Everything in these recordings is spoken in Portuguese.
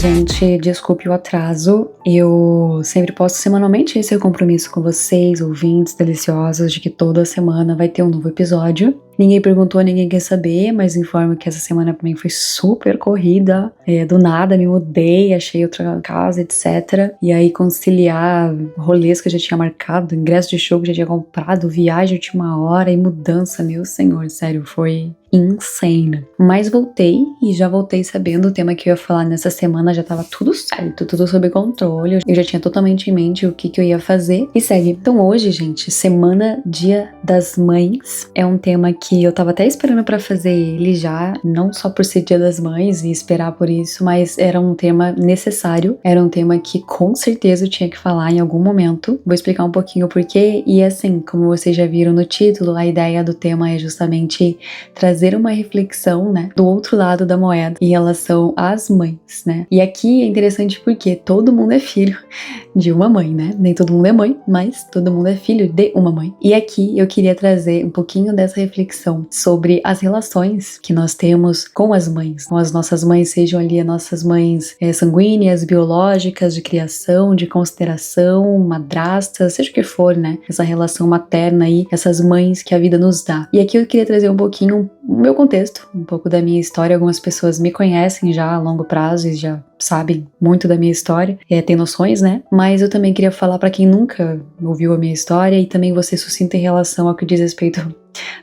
gente, desculpe o atraso. Eu sempre posto semanalmente esse compromisso com vocês, ouvintes deliciosos, de que toda semana vai ter um novo episódio. Ninguém perguntou, ninguém quer saber, mas informo que essa semana pra mim foi super corrida. Do nada me mudei, achei outra casa, etc. E aí conciliar rolês que eu já tinha marcado, ingresso de show que eu já tinha comprado, viagem de última hora e mudança, meu senhor, sério, foi insane. Mas voltei e já voltei sabendo o tema que eu ia falar nessa semana, já tava tudo certo, tudo sob controle. Eu já tinha totalmente em mente o que eu ia fazer e segue. Então hoje, gente, semana Dia das Mães, é um tema que eu tava até esperando pra fazer ele já, não só por ser Dia das Mães e esperar por isso, mas era um tema necessário, era um tema que com certeza eu tinha que falar em algum momento. Vou explicar um pouquinho o porquê e assim, como vocês já viram no título, a ideia do tema é justamente trazer uma reflexão, né, do outro lado da moeda em relação às mães, né? E aqui é interessante porque todo mundo é filho de uma mãe, né? Nem todo mundo é mãe, mas todo mundo é filho de uma mãe. E aqui eu queria trazer um pouquinho dessa reflexão sobre as relações que nós temos com as mães, com as nossas mães, sejam ali as nossas mães sanguíneas, biológicas, de criação, de consideração, madrastas, seja o que for, né? Essa relação materna aí, essas mães que a vida nos dá. E aqui eu queria trazer um pouquinho o meu contexto, um pouco da minha história. Algumas pessoas me conhecem já a longo prazo e já sabem muito da minha história, tem noções, né? Mas eu também queria falar pra quem nunca ouviu a minha história e também você sucinta em relação ao que diz respeito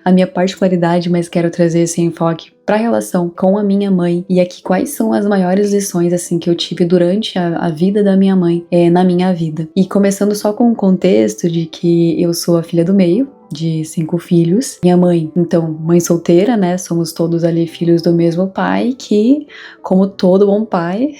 à minha particularidade, mas quero trazer esse enfoque pra relação com a minha mãe e aqui quais são as maiores lições assim que eu tive durante a vida da minha mãe na minha vida. E começando só com o contexto de que eu sou a filha do meio, de 5 filhos. Minha mãe, então, mãe solteira, né? Somos todos ali filhos do mesmo pai que, como todo bom pai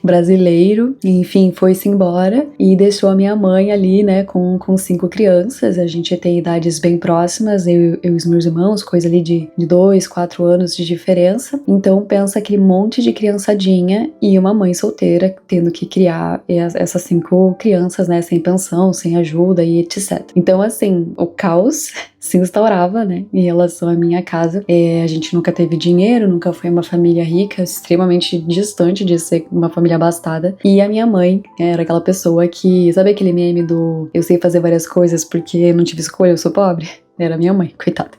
brasileiro, enfim, foi-se embora e deixou a minha mãe ali, né, com 5 crianças. A gente tem idades bem próximas, eu e os meus irmãos, coisa ali de 2, 4 anos de diferença. Então pensa aquele monte de criançadinha e uma mãe solteira tendo que criar essas 5 crianças, né, sem pensão, sem ajuda e etc. Então assim, o caos se instaurava, né, em relação à minha casa. A gente nunca teve dinheiro, nunca foi uma família rica, extremamente distante de ser uma família abastada. E a minha mãe era aquela pessoa que, sabe aquele meme do eu sei fazer várias coisas porque não tive escolha, eu sou pobre? Era minha mãe, coitada.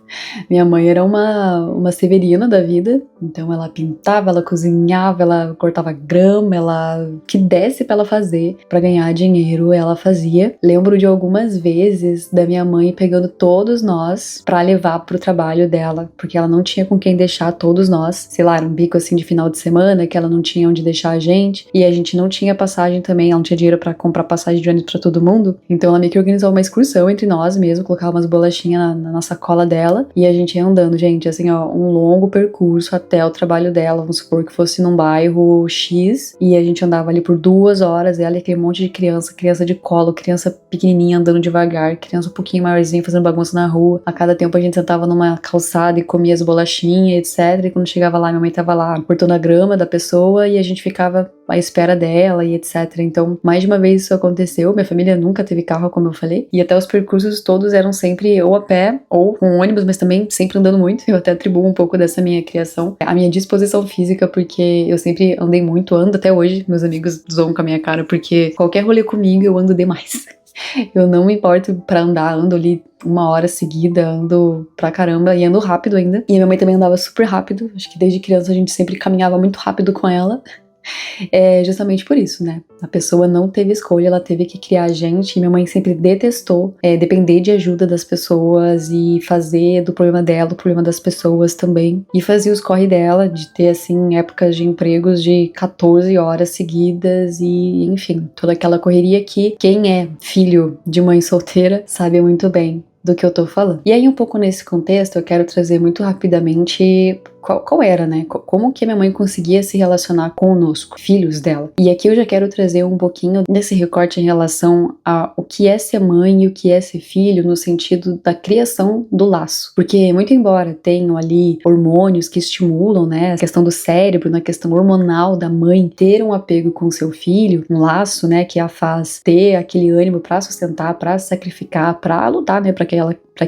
Minha mãe era uma severina da vida, então ela pintava, ela cozinhava, ela cortava grama, ela o que desse pra ela fazer pra ganhar dinheiro, ela fazia. Lembro de algumas vezes da minha mãe pegando todos nós pra levar pro trabalho dela, porque ela não tinha com quem deixar todos nós, sei lá, era um bico assim de final de semana que ela não tinha onde deixar a gente, e a gente não tinha passagem também, ela não tinha dinheiro pra comprar passagem de ônibus pra todo mundo, então ela meio que organizou uma excursão entre nós mesmo, colocava umas bolachinhas na nossa cola dela e a gente ia andando, gente, assim, ó, um longo percurso até o trabalho dela, vamos supor que fosse num bairro X e a gente andava ali por 2 horas, ela e aquele monte de criança, criança de colo, criança pequenininha andando devagar, criança um pouquinho maiorzinha fazendo bagunça na rua. A cada tempo a gente sentava numa calçada e comia as bolachinhas, etc. E quando chegava lá, minha mãe tava lá cortando a grama da pessoa e a gente ficava à espera dela e etc. Então, mais de uma vez isso aconteceu. Minha família nunca teve carro, como eu falei, e até os percursos todos eram sempre ou a pé ou com ônibus, mas também sempre andando muito. Eu até atribuo um pouco dessa minha criação a minha disposição física, porque eu sempre andei muito, ando até hoje. Meus amigos zoam com a minha cara, porque qualquer rolê comigo eu ando demais. Eu não me importo pra andar, ando ali 1 hora seguida, ando pra caramba e ando rápido ainda. E a minha mãe também andava super rápido, acho que desde criança a gente sempre caminhava muito rápido com ela. Justamente por isso, né? A pessoa não teve escolha, ela teve que criar a gente. E minha mãe sempre detestou depender de ajuda das pessoas e fazer do problema dela o problema das pessoas também. E fazia os corre dela de ter, assim, épocas de empregos de 14 horas seguidas e, enfim, toda aquela correria que quem é filho de mãe solteira sabe muito bem do que eu tô falando. E aí, um pouco nesse contexto, eu quero trazer muito rapidamente qual era, né? Como que minha mãe conseguia se relacionar conosco, filhos dela. E aqui eu já quero trazer um pouquinho desse recorte em relação ao que é ser mãe e o que é ser filho, no sentido da criação do laço. Porque, muito embora tenham ali hormônios que estimulam, né, a questão do cérebro, na questão hormonal da mãe ter um apego com seu filho, um laço, né, que a faz ter aquele ânimo pra sustentar, pra sacrificar, pra lutar, né, pra que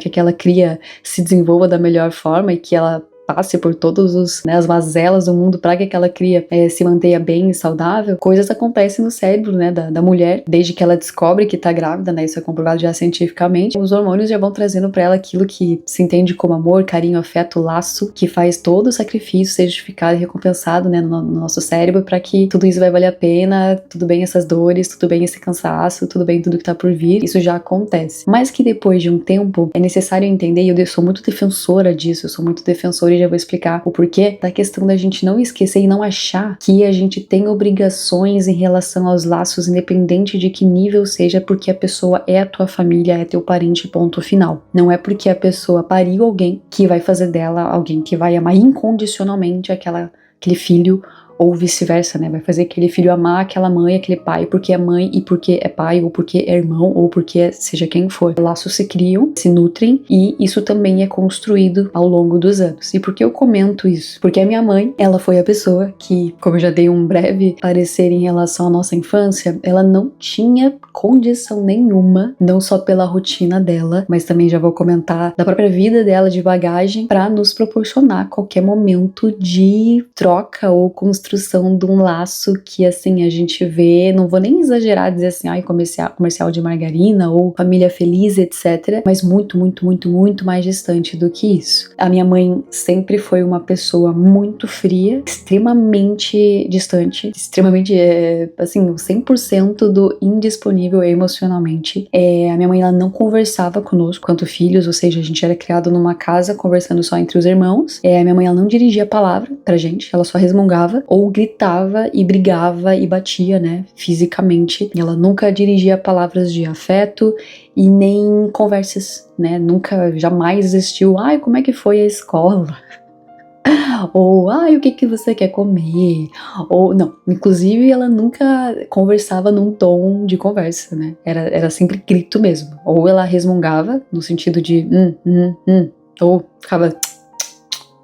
aquela cria se desenvolva da melhor forma e que ela passe por todos as mazelas do mundo para que aquela cria se mantenha bem e saudável, coisas acontecem no cérebro, né, da mulher, desde que ela descobre que tá grávida, né, isso é comprovado já cientificamente, os hormônios já vão trazendo para ela aquilo que se entende como amor, carinho, afeto, laço, que faz todo o sacrifício ser justificado e recompensado, né, no nosso cérebro, para que tudo isso vai valer a pena, tudo bem essas dores, tudo bem esse cansaço, tudo bem tudo que tá por vir, isso já acontece. Mas que depois de um tempo é necessário entender, e eu sou muito defensora disso, eu sou muito defensora e já vou explicar o porquê, da questão da gente não esquecer e não achar que a gente tem obrigações em relação aos laços, independente de que nível seja, porque a pessoa é a tua família, é teu parente, ponto final. Não é porque a pessoa pariu alguém que vai fazer dela alguém que vai amar incondicionalmente aquele filho, ou vice-versa, né? Vai fazer aquele filho amar aquela mãe, aquele pai, porque é mãe e porque é pai, ou porque é irmão, ou porque seja quem for. Laços se criam, se nutrem, e isso também é construído ao longo dos anos. E por que eu comento isso? Porque a minha mãe, ela foi a pessoa que, como eu já dei um breve parecer em relação à nossa infância, ela não tinha condição nenhuma, não só pela rotina dela, mas também já vou comentar da própria vida dela de bagagem, para nos proporcionar qualquer momento de troca ou construção de um laço que, assim, a gente vê, não vou nem exagerar, dizer assim, ai, comercial de margarina ou família feliz, etc, mas muito, muito, muito, muito mais distante do que isso. A minha mãe sempre foi uma pessoa muito fria, extremamente distante, extremamente, assim, 100% do indisponível emocionalmente. A minha mãe, ela não conversava conosco quanto filhos, ou seja, a gente era criado numa casa conversando só entre os irmãos. A minha mãe, ela não dirigia a palavra pra gente, ela só resmungava, ou gritava e brigava e batia, né, fisicamente. Ela nunca dirigia palavras de afeto e nem conversas, né, nunca, jamais existiu, ai, como é que foi a escola? Ou, ai, o que que você quer comer? Ou, não, inclusive ela nunca conversava num tom de conversa, né, era sempre grito mesmo. Ou ela resmungava, no sentido de, ou ficava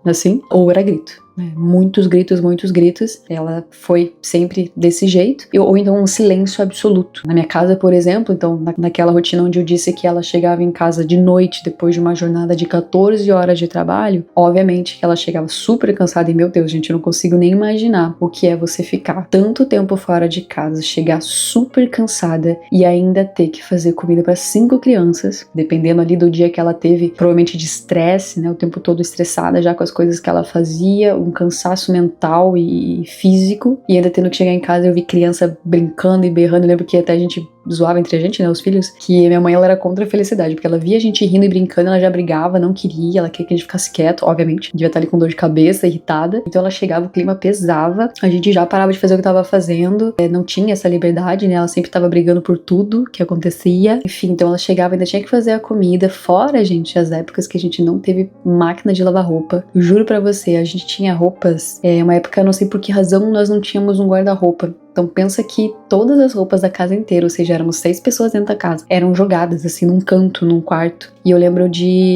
assim, ou era grito. Muitos gritos, ela foi sempre desse jeito, ou então um silêncio absoluto. Na minha casa, por exemplo, então naquela rotina onde eu disse que ela chegava em casa de noite, depois de uma jornada de 14 horas de trabalho, obviamente que ela chegava super cansada, e meu Deus, gente, eu não consigo nem imaginar o que é você ficar tanto tempo fora de casa, chegar super cansada e ainda ter que fazer comida para 5 crianças, dependendo ali do dia que ela teve, provavelmente de estresse, né, o tempo todo estressada já com as coisas que ela fazia, um cansaço mental e físico, e ainda tendo que chegar em casa eu vi criança brincando e berrando. Eu lembro que até a gente zoava entre a gente, né, os filhos, que minha mãe, ela era contra a felicidade, porque ela via a gente rindo e brincando, ela já brigava, não queria, ela queria que a gente ficasse quieto, obviamente, devia estar ali com dor de cabeça, irritada, então ela chegava, o clima pesava, a gente já parava de fazer o que tava fazendo, não tinha essa liberdade, né, ela sempre tava brigando por tudo que acontecia, enfim, então ela chegava, ainda tinha que fazer a comida, fora, gente, as épocas que a gente não teve máquina de lavar roupa. Eu juro pra você, a gente tinha roupas, uma época, não sei por que razão, nós não tínhamos um guarda-roupa. Então pensa que todas as roupas da casa inteira, ou seja, éramos 6 pessoas dentro da casa, eram jogadas assim num canto, num quarto. E eu lembro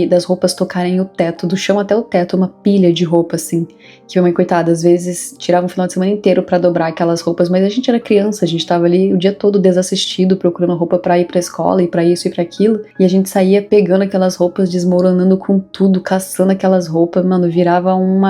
das roupas tocarem o teto, do chão até o teto, uma pilha de roupa assim. Que minha mãe, coitada, às vezes tirava um final de semana inteiro pra dobrar aquelas roupas, mas a gente era criança, a gente tava ali o dia todo desassistido, procurando roupa pra ir pra escola e pra isso e pra aquilo. E a gente saía pegando aquelas roupas, desmoronando com tudo, caçando aquelas roupas, mano, virava um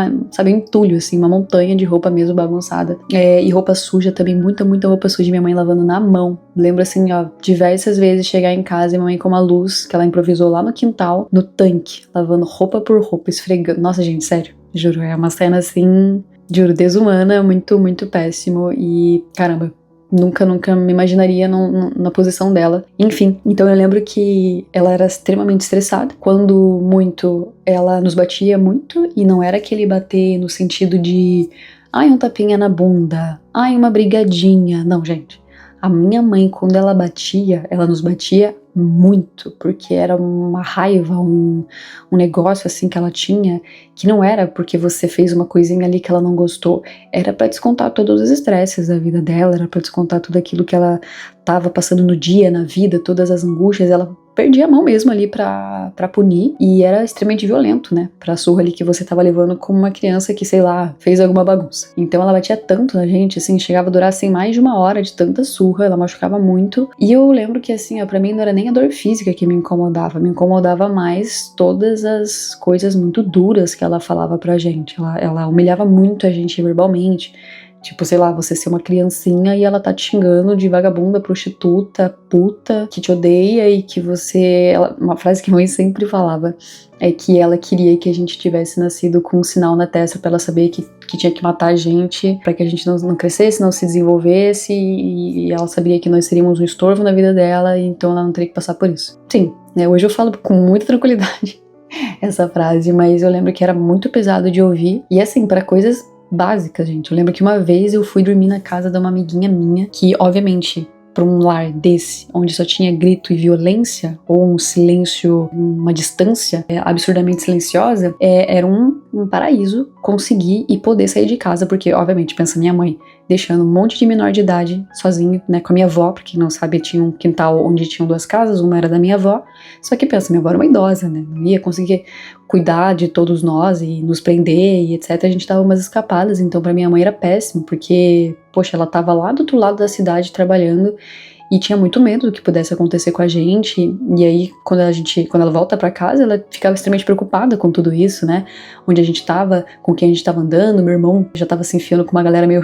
entulho assim, uma montanha de roupa mesmo bagunçada. E roupa suja também, muita roupa suja, minha mãe lavando na mão. Lembro assim, ó, diversas vezes chegar em casa e minha mãe com uma luz que ela improvisou lá no quintal, no tanque, lavando roupa por roupa, esfregando. Nossa, gente, sério, juro, é uma cena assim, juro, desumana, muito, muito péssimo e, caramba, nunca me imaginaria na posição dela. Enfim, então eu lembro que ela era extremamente estressada. Quando muito, ela nos batia muito, e não era aquele bater no sentido de ai, um tapinha na bunda, ai, uma brigadinha. Não, gente. A minha mãe, quando ela batia, ela nos batia muito, porque era uma raiva, um negócio assim que ela tinha, que não era porque você fez uma coisinha ali que ela não gostou, era pra descontar todos os estresses da vida dela, era pra descontar tudo aquilo que ela tava passando no dia, na vida, todas as angústias. Ela perdia a mão mesmo ali pra punir, e era extremamente violento, né, pra surra ali que você tava levando como uma criança que, sei lá, fez alguma bagunça. Então ela batia tanto na gente, assim, chegava a durar, assim, mais de 1 hora de tanta surra, ela machucava muito, e eu lembro que, assim, ó, pra mim não era nem a dor física que me incomodava mais todas as coisas muito duras que ela falava pra gente. Ela humilhava muito a gente verbalmente. Tipo, sei lá, você ser uma criancinha e ela tá te xingando de vagabunda, prostituta, puta, que te odeia e que você... uma frase que a mãe sempre falava é que ela queria que a gente tivesse nascido com um sinal na testa pra ela saber que tinha que matar a gente pra que a gente não crescesse, não se desenvolvesse, e ela sabia que nós seríamos um estorvo na vida dela, então ela não teria que passar por isso. Sim, né, hoje eu falo com muita tranquilidade essa frase, mas eu lembro que era muito pesado de ouvir, e assim, pra coisas básicas, gente. Eu lembro que uma vez eu fui dormir na casa de uma amiguinha minha, que obviamente para um lar desse, onde só tinha grito e violência, ou um silêncio, uma distância absurdamente silenciosa, era um paraíso conseguir e poder sair de casa, porque obviamente, pensa minha mãe, deixando um monte de menor de idade sozinho, né, com a minha avó, pra quem não sabe, tinha um quintal onde tinham 2 casas, uma era da minha avó, só que pensa, minha avó era uma idosa, né, não ia conseguir cuidar de todos nós e nos prender e etc, a gente dava umas escapadas, então pra minha mãe era péssimo, porque, poxa, ela tava lá do outro lado da cidade trabalhando, e tinha muito medo do que pudesse acontecer com a gente, e aí quando ela volta pra casa, ela ficava extremamente preocupada com tudo isso, né, onde a gente tava, com quem a gente tava andando, meu irmão já tava se enfiando com uma galera meio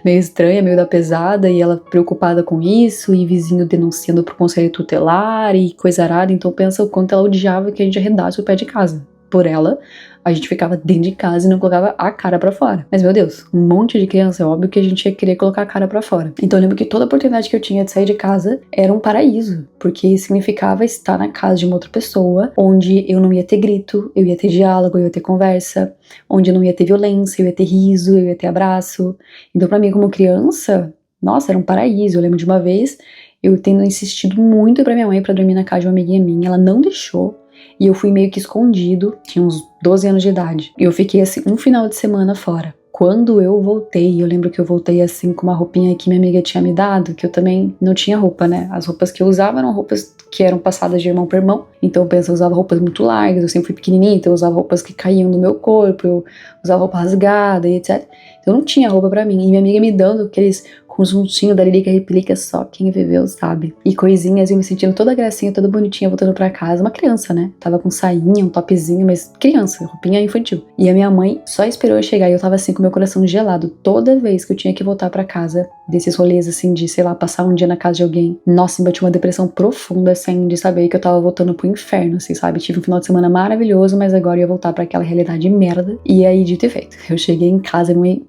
estranha, meio da pesada, e ela preocupada com isso, e vizinho denunciando pro conselho tutelar, e coisa arada, então pensa o quanto ela odiava que a gente arredasse o pé de casa. Por ela, a gente ficava dentro de casa e não colocava a cara pra fora. Mas, meu Deus, um monte de criança, é óbvio que a gente ia querer colocar a cara pra fora. Então eu lembro que toda oportunidade que eu tinha de sair de casa era um paraíso, porque significava estar na casa de uma outra pessoa, onde eu não ia ter grito, eu ia ter diálogo, eu ia ter conversa, onde eu não ia ter violência, eu ia ter riso, eu ia ter abraço. Então pra mim, como criança, nossa, era um paraíso. Eu lembro de uma vez, eu tendo insistido muito pra minha mãe pra dormir na casa de uma amiguinha minha, ela não deixou. E eu fui meio que escondido, tinha uns 12 anos de idade. E eu fiquei assim um final de semana fora. Quando eu voltei, eu lembro que eu voltei assim com uma roupinha que minha amiga tinha me dado, que eu também não tinha roupa, né? As roupas que eu usava eram roupas que eram passadas de irmão para irmão. Então eu penso, eu usava roupas muito largas, eu sempre fui pequenininha, então eu usava roupas que caíam do meu corpo, eu usava roupa rasgada e etc. Então eu não tinha roupa pra mim. E minha amiga me dando aqueles conjuntinho da Lilica Replica, só quem viveu sabe. E coisinhas, eu me sentindo toda gracinha, toda bonitinha, voltando pra casa. Uma criança, né? Tava com sainha, um topzinho, mas criança, roupinha infantil. E a minha mãe só esperou eu chegar e eu tava assim com meu coração gelado. Toda vez que eu tinha que voltar pra casa, desses rolês assim de, sei lá, passar um dia na casa de alguém. Nossa, me bati uma depressão profunda, assim, de saber que eu tava voltando pro inferno, assim, sabe? Tive um final de semana maravilhoso, mas agora eu ia voltar pra aquela realidade de merda. E aí, dito e feito. Eu cheguei em casa, minha mãe...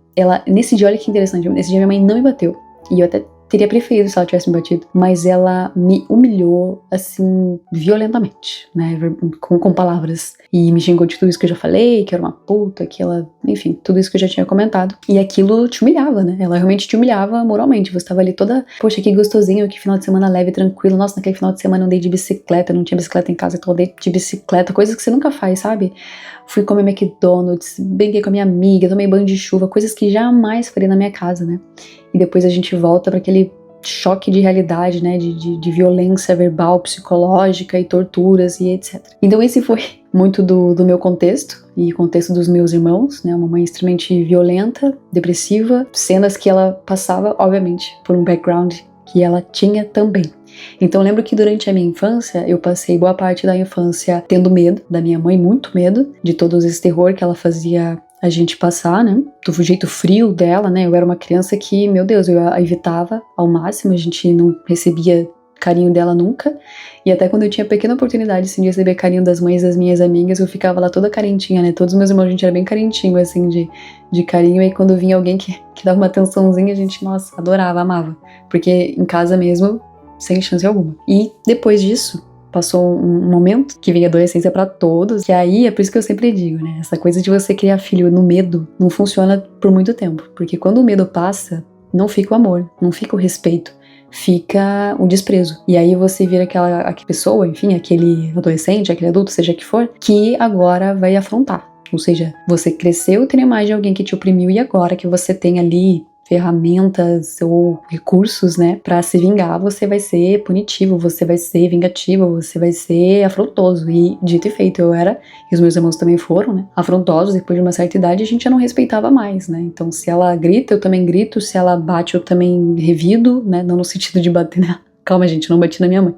nesse dia, olha que interessante, nesse dia minha mãe não me bateu. E eu até teria preferido se ela tivesse me batido. Mas ela me humilhou, assim, violentamente, né? Com palavras. E me xingou de tudo isso que eu já falei, que era uma puta, que ela... Enfim, tudo isso que eu já tinha comentado. E aquilo te humilhava, né? Ela realmente te humilhava moralmente. Você tava ali toda... Poxa, que gostosinho, que final de semana leve, tranquilo. Nossa, naquele final de semana eu andei de bicicleta. Não tinha bicicleta em casa, então eu andei de bicicleta. Coisas que você nunca faz, sabe? Fui comer McDonald's, brinquei com a minha amiga, tomei banho de chuva. Coisas que jamais faria na minha casa, né? E depois a gente volta para aquele choque de realidade, né, de violência verbal, psicológica e torturas e etc. Então esse foi muito do meu contexto e contexto dos meus irmãos, né, uma mãe extremamente violenta, depressiva, cenas que ela passava, obviamente, por um background que ela tinha também. Então eu lembro que durante a minha infância, eu passei boa parte da infância tendo medo da minha mãe, muito medo de todo esse terror que ela fazia a gente passar, né, do jeito frio dela, né, eu era uma criança que, meu Deus, eu a evitava ao máximo, a gente não recebia carinho dela nunca, e até quando eu tinha pequena oportunidade, assim, de receber carinho das mães das minhas amigas, eu ficava lá toda carentinha, né, todos os meus irmãos, a gente era bem carentinho, assim, de carinho, e quando vinha alguém que dava uma atençãozinha, a gente, nossa, adorava, amava, porque em casa mesmo, sem chance alguma. E depois disso, passou um momento que veio a adolescência pra todos, que aí é por isso que eu sempre digo, né? Essa coisa de você criar filho no medo não funciona por muito tempo, porque quando o medo passa, não fica o amor, não fica o respeito, fica o desprezo. E aí você vira aquela pessoa, enfim, aquele adolescente, aquele adulto, seja que for, que agora vai afrontar. Ou seja, você cresceu tendo a imagem de alguém que te oprimiu e agora que você tem ali ferramentas ou recursos, né, pra se vingar, você vai ser punitivo, você vai ser vingativo, você vai ser afrontoso. E dito e feito, eu era, e os meus irmãos também foram, né, afrontosos. Depois de uma certa idade, a gente já não respeitava mais, né. Então, se ela grita, eu também grito, se ela bate, eu também revido, né, não no sentido de bater nela. Calma, gente, eu não bati na minha mãe.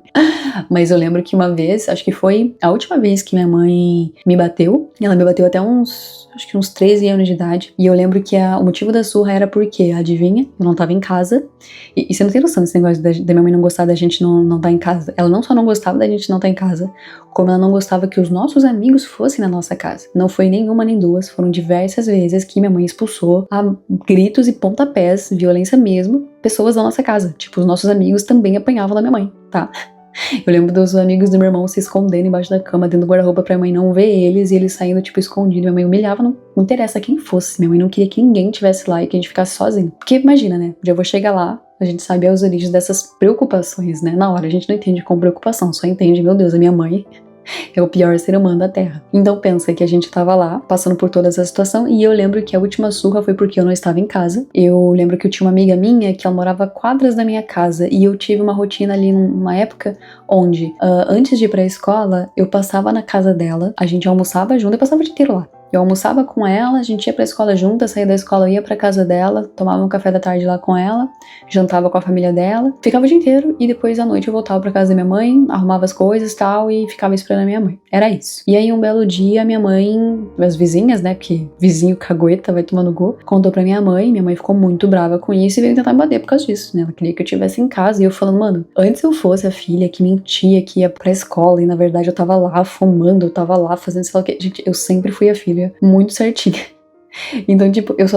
Mas eu lembro que uma vez, acho que foi a última vez que minha mãe me bateu. Ela me bateu até acho que uns 13 anos de idade. E eu lembro que o motivo da surra era porque, adivinha, eu não tava em casa. E você não tem noção desse negócio da minha mãe não gostar da gente não tá em casa. Ela não só não gostava da gente não tá em casa, como ela não gostava que os nossos amigos fossem na nossa casa. Não foi nenhuma nem duas, foram diversas vezes que minha mãe expulsou a gritos e pontapés, violência mesmo, pessoas da nossa casa. Tipo, os nossos amigos também apanhavam da minha mãe, tá? Eu lembro dos amigos do meu irmão se escondendo embaixo da cama, dentro do guarda-roupa pra minha mãe não ver eles, e eles saindo, tipo, escondido. Minha mãe humilhava, não interessa quem fosse. Minha mãe não queria que ninguém tivesse lá e que a gente ficasse sozinho. Porque imagina, né? Já vou chegar lá, a gente sabe as origens dessas preocupações, né? Na hora a gente não entende como preocupação, só entende, meu Deus, a minha mãe é o pior ser humano da Terra. Então pensa que a gente tava lá, passando por toda essa situação, e eu lembro que a última surra foi porque eu não estava em casa. Eu lembro que eu tinha uma amiga minha que ela morava a quadras da minha casa, e eu tive uma rotina ali numa época onde, antes de ir pra escola, eu passava na casa dela, a gente almoçava junto, eu passava o dia inteiro lá. Eu almoçava com ela, a gente ia pra escola junto, saía da escola, eu ia pra casa dela, tomava um café da tarde lá com ela, jantava com a família dela, ficava o dia inteiro e depois à noite eu voltava pra casa da minha mãe, arrumava as coisas e tal e ficava esperando a minha mãe. Era isso. E aí um belo dia minha mãe, as vizinhas, né, porque vizinho cagueta vai tomando gol, contou pra minha mãe ficou muito brava com isso e veio tentar me bater por causa disso, né? Ela queria que eu estivesse em casa e eu falando, mano, antes eu fosse a filha que mentia, que ia pra escola e na verdade eu tava lá fumando, eu tava lá fazendo sei lá o que. Gente, eu sempre fui a filha muito certinha. Então, tipo, eu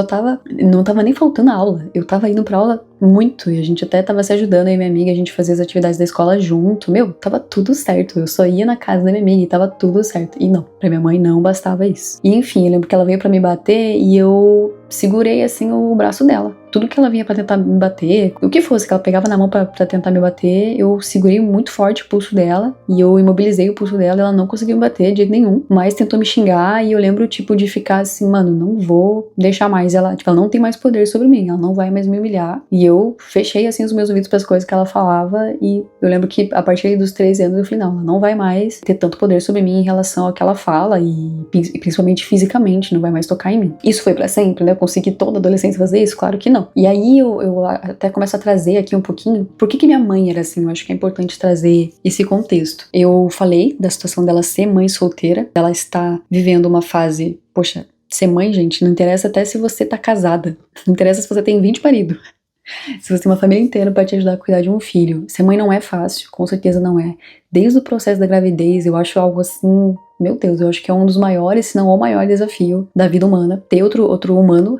não tava nem faltando aula, eu tava indo pra aula muito, e a gente até tava se ajudando, aí minha amiga, a gente fazia as atividades da escola junto, tava tudo certo, eu só ia na casa da minha amiga e tava tudo certo, e não, pra minha mãe não bastava isso. E enfim, eu lembro que ela veio pra me bater e eu segurei assim o braço dela, tudo que ela vinha pra tentar me bater, o que fosse que ela pegava na mão pra tentar me bater, eu segurei muito forte o pulso dela, e eu imobilizei o pulso dela, ela não conseguiu me bater de jeito nenhum, mas tentou me xingar, e eu lembro, tipo, de ficar assim, mano, não vou deixar mais ela, tipo, ela não tem mais poder sobre mim, ela não vai mais me humilhar, e eu fechei assim os meus ouvidos para as coisas que ela falava, e eu lembro que a partir dos 13 anos eu falei, não, ela não vai mais ter tanto poder sobre mim em relação ao que ela fala, e principalmente fisicamente, não vai mais tocar em mim. Isso foi pra sempre, né? Eu consegui toda adolescência fazer isso? Claro que não. E aí eu até começo a trazer aqui um pouquinho, por que minha mãe era assim? Eu acho que é importante trazer esse contexto. Eu falei da situação dela ser mãe solteira, ela está vivendo uma fase, poxa, ser mãe, gente, não interessa até se você tá casada, não interessa se você tem 20 maridos. Se você tem uma família inteira pra te ajudar a cuidar de um filho. Ser mãe não é fácil, com certeza não é. Desde o processo da gravidez, eu acho algo assim, meu Deus, eu acho que é um dos maiores, se não o maior desafio da vida humana. Ter outro humano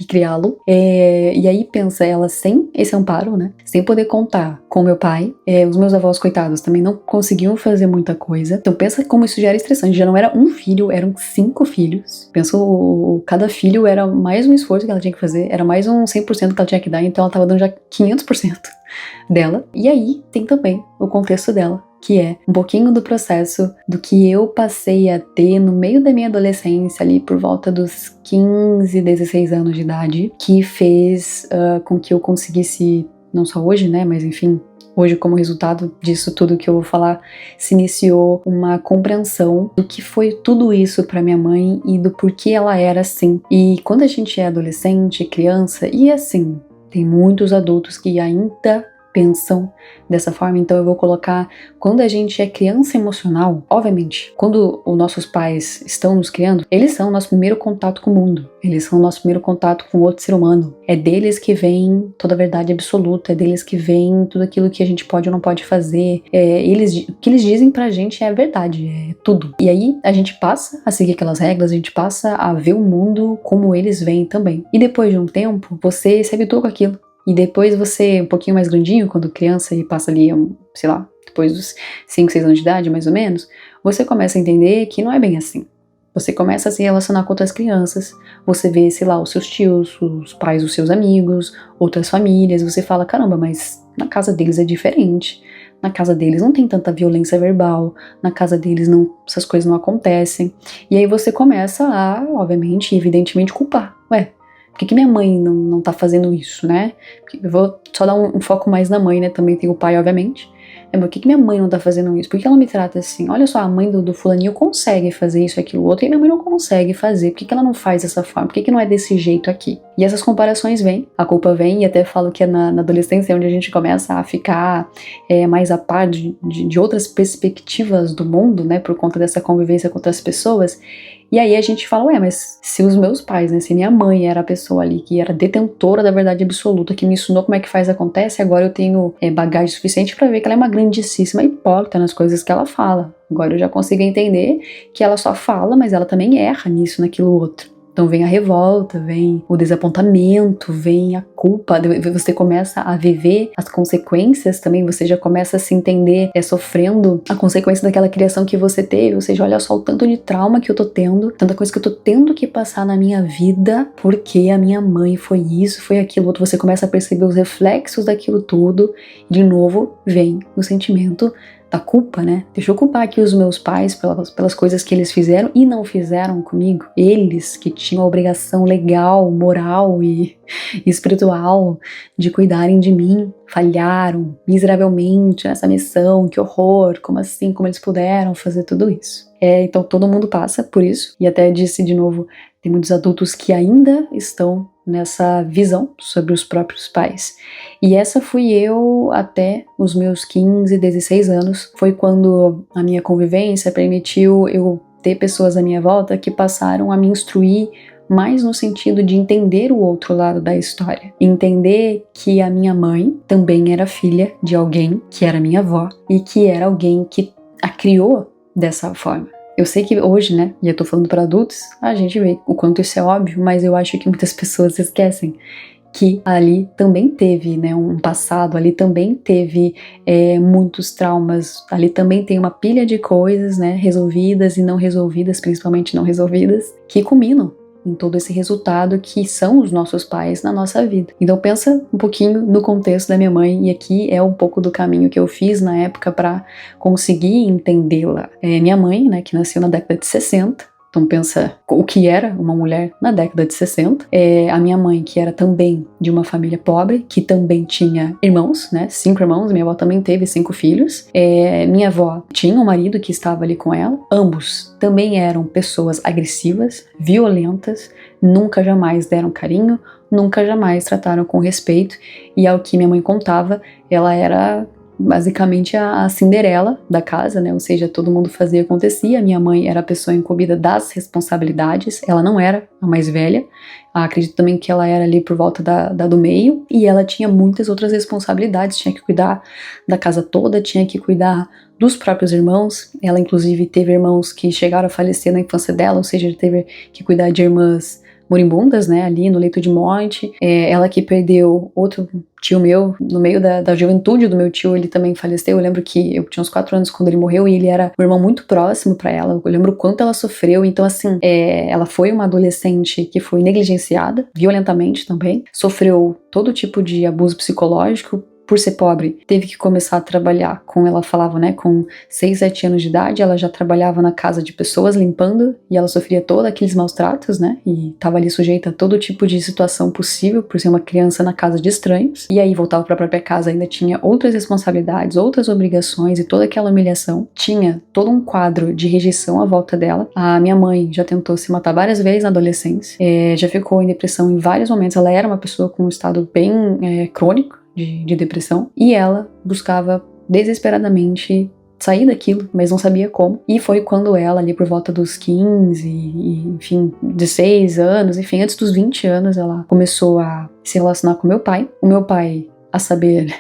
e criá-lo. E aí pensa, ela sem esse amparo, né? Sem poder contar com meu pai. Os meus avós, coitados, também não conseguiam fazer muita coisa. Então pensa como isso já era estressante. Já não era um filho, eram 5 filhos. Pensa, cada filho era mais um esforço que ela tinha que fazer. Era mais um 100% que ela tinha que dar. Então ela tava dando já 500% dela. E aí tem também o contexto dela, que é um pouquinho do processo do que eu passei a ter no meio da minha adolescência, ali por volta dos 15, 16 anos de idade, que fez com que eu conseguisse, não só hoje, né, mas enfim, hoje como resultado disso tudo que eu vou falar, se iniciou uma compreensão do que foi tudo isso pra minha mãe e do porquê ela era assim. E quando a gente é adolescente, criança, e assim, tem muitos adultos que ainda pensam dessa forma, então eu vou colocar, quando a gente é criança emocional, obviamente, quando os nossos pais estão nos criando, eles são o nosso primeiro contato com o mundo, eles são o nosso primeiro contato com outro ser humano, é deles que vem toda a verdade absoluta, é deles que vem tudo aquilo que a gente pode ou não pode fazer, o que eles dizem pra gente é a verdade, é tudo, e aí a gente passa a seguir aquelas regras, a gente passa a ver o mundo como eles veem também, e depois de um tempo, você se habitua com aquilo. E depois você, um pouquinho mais grandinho, quando criança e passa ali, sei lá, depois dos 5, 6 anos de idade, mais ou menos, você começa a entender que não é bem assim. Você começa a se relacionar com outras crianças, você vê, sei lá, os seus tios, os pais dos seus amigos, outras famílias, você fala, caramba, mas na casa deles é diferente. Na casa deles não tem tanta violência verbal, na casa deles essas coisas não acontecem. E aí você começa a, obviamente, evidentemente, culpar. Ué, Por que minha mãe não tá fazendo isso, né? Eu vou só dar um foco mais na mãe, né? Também tem o pai, obviamente. Mas por que minha mãe não tá fazendo isso? Por que ela me trata assim? Olha só, a mãe do fulaninho consegue fazer isso, aquilo, outro, e minha mãe não consegue fazer. Por que ela não faz dessa forma? Por que não é desse jeito aqui? E essas comparações vêm, a culpa vem, e até falo que é na adolescência onde a gente começa a ficar mais a par de outras perspectivas do mundo, né? Por conta dessa convivência com outras pessoas. E aí a gente fala, ué, mas se os meus pais, né, se minha mãe era a pessoa ali que era detentora da verdade absoluta, que me ensinou como é que faz acontece, agora eu tenho bagagem suficiente pra ver que ela é uma grandíssima hipócrita nas coisas que ela fala. Agora eu já consigo entender que ela só fala, mas ela também erra nisso, naquilo outro. Então vem a revolta, vem o desapontamento, vem a culpa, você começa a viver as consequências também, você já começa a se entender sofrendo a consequência daquela criação que você teve, ou seja, olha só o tanto de trauma que eu tô tendo, tanta coisa que eu tô tendo que passar na minha vida, porque a minha mãe foi isso, foi aquilo outro, você começa a perceber os reflexos daquilo tudo, e de novo vem o sentimento da culpa, né? Deixa eu culpar aqui os meus pais pelas coisas que eles fizeram e não fizeram comigo. Eles que tinham a obrigação legal, moral e espiritual de cuidarem de mim, falharam miseravelmente nessa missão, que horror, como assim, como eles puderam fazer tudo isso? Então todo mundo passa por isso, e até disse de novo, tem muitos adultos que ainda estão nessa visão sobre os próprios pais. E essa fui eu até os meus 15, 16 anos. Foi quando a minha convivência permitiu eu ter pessoas à minha volta que passaram a me instruir mais no sentido de entender o outro lado da história. Entender que a minha mãe também era filha de alguém que era minha avó e que era alguém que a criou dessa forma. Eu sei que hoje, né, e eu tô falando para adultos, a gente vê o quanto isso é óbvio, mas eu acho que muitas pessoas esquecem que ali também teve, né, um passado, ali também teve muitos traumas, ali também tem uma pilha de coisas, né, resolvidas e não resolvidas, principalmente não resolvidas, que culminam em todo esse resultado que são os nossos pais na nossa vida. Então pensa um pouquinho no contexto da minha mãe, e aqui é um pouco do caminho que eu fiz na época para conseguir entendê-la. Minha mãe, né, que nasceu na década de 60, então pensa o que era uma mulher na década de 60. A minha mãe, que era também de uma família pobre, que também tinha irmãos, né? 5 irmãos, minha avó também teve 5 filhos. Minha avó tinha um marido que estava ali com ela. Ambos também eram pessoas agressivas, violentas, nunca jamais deram carinho, nunca jamais trataram com respeito. E ao que minha mãe contava, ela era basicamente a Cinderela da casa, né? Ou seja, todo mundo fazia e acontecia. Minha mãe era a pessoa incumbida das responsabilidades, ela não era a mais velha. Acredito também que ela era ali por volta da do meio, e ela tinha muitas outras responsabilidades, tinha que cuidar da casa toda, tinha que cuidar dos próprios irmãos. Ela inclusive teve irmãos que chegaram a falecer na infância dela, ou seja, teve que cuidar de irmãs moribundas, né, ali no leito de morte. Ela que perdeu outro tio meu, no meio da juventude do meu tio, ele também faleceu. Eu lembro que eu tinha uns 4 anos quando ele morreu, e ele era um irmão muito próximo pra ela. Eu lembro o quanto ela sofreu. Então assim, ela foi uma adolescente que foi negligenciada, violentamente também, sofreu todo tipo de abuso psicológico. Por ser pobre, teve que começar a trabalhar ela falava, né, com 6, 7 anos de idade, ela já trabalhava na casa de pessoas, limpando, e ela sofria todos aqueles maus tratos, né, e estava ali sujeita a todo tipo de situação possível, por ser uma criança na casa de estranhos. E aí voltava para a própria casa, ainda tinha outras responsabilidades, outras obrigações, e toda aquela humilhação. Tinha todo um quadro de rejeição à volta dela. A minha mãe já tentou se matar várias vezes na adolescência, já ficou em depressão em vários momentos. Ela era uma pessoa com um estado bem crônico de depressão, e ela buscava desesperadamente sair daquilo, mas não sabia como. E foi quando ela, ali por volta dos 15, enfim, 16 anos, enfim, antes dos 20 anos, ela começou a se relacionar com meu pai. O meu pai, a saber,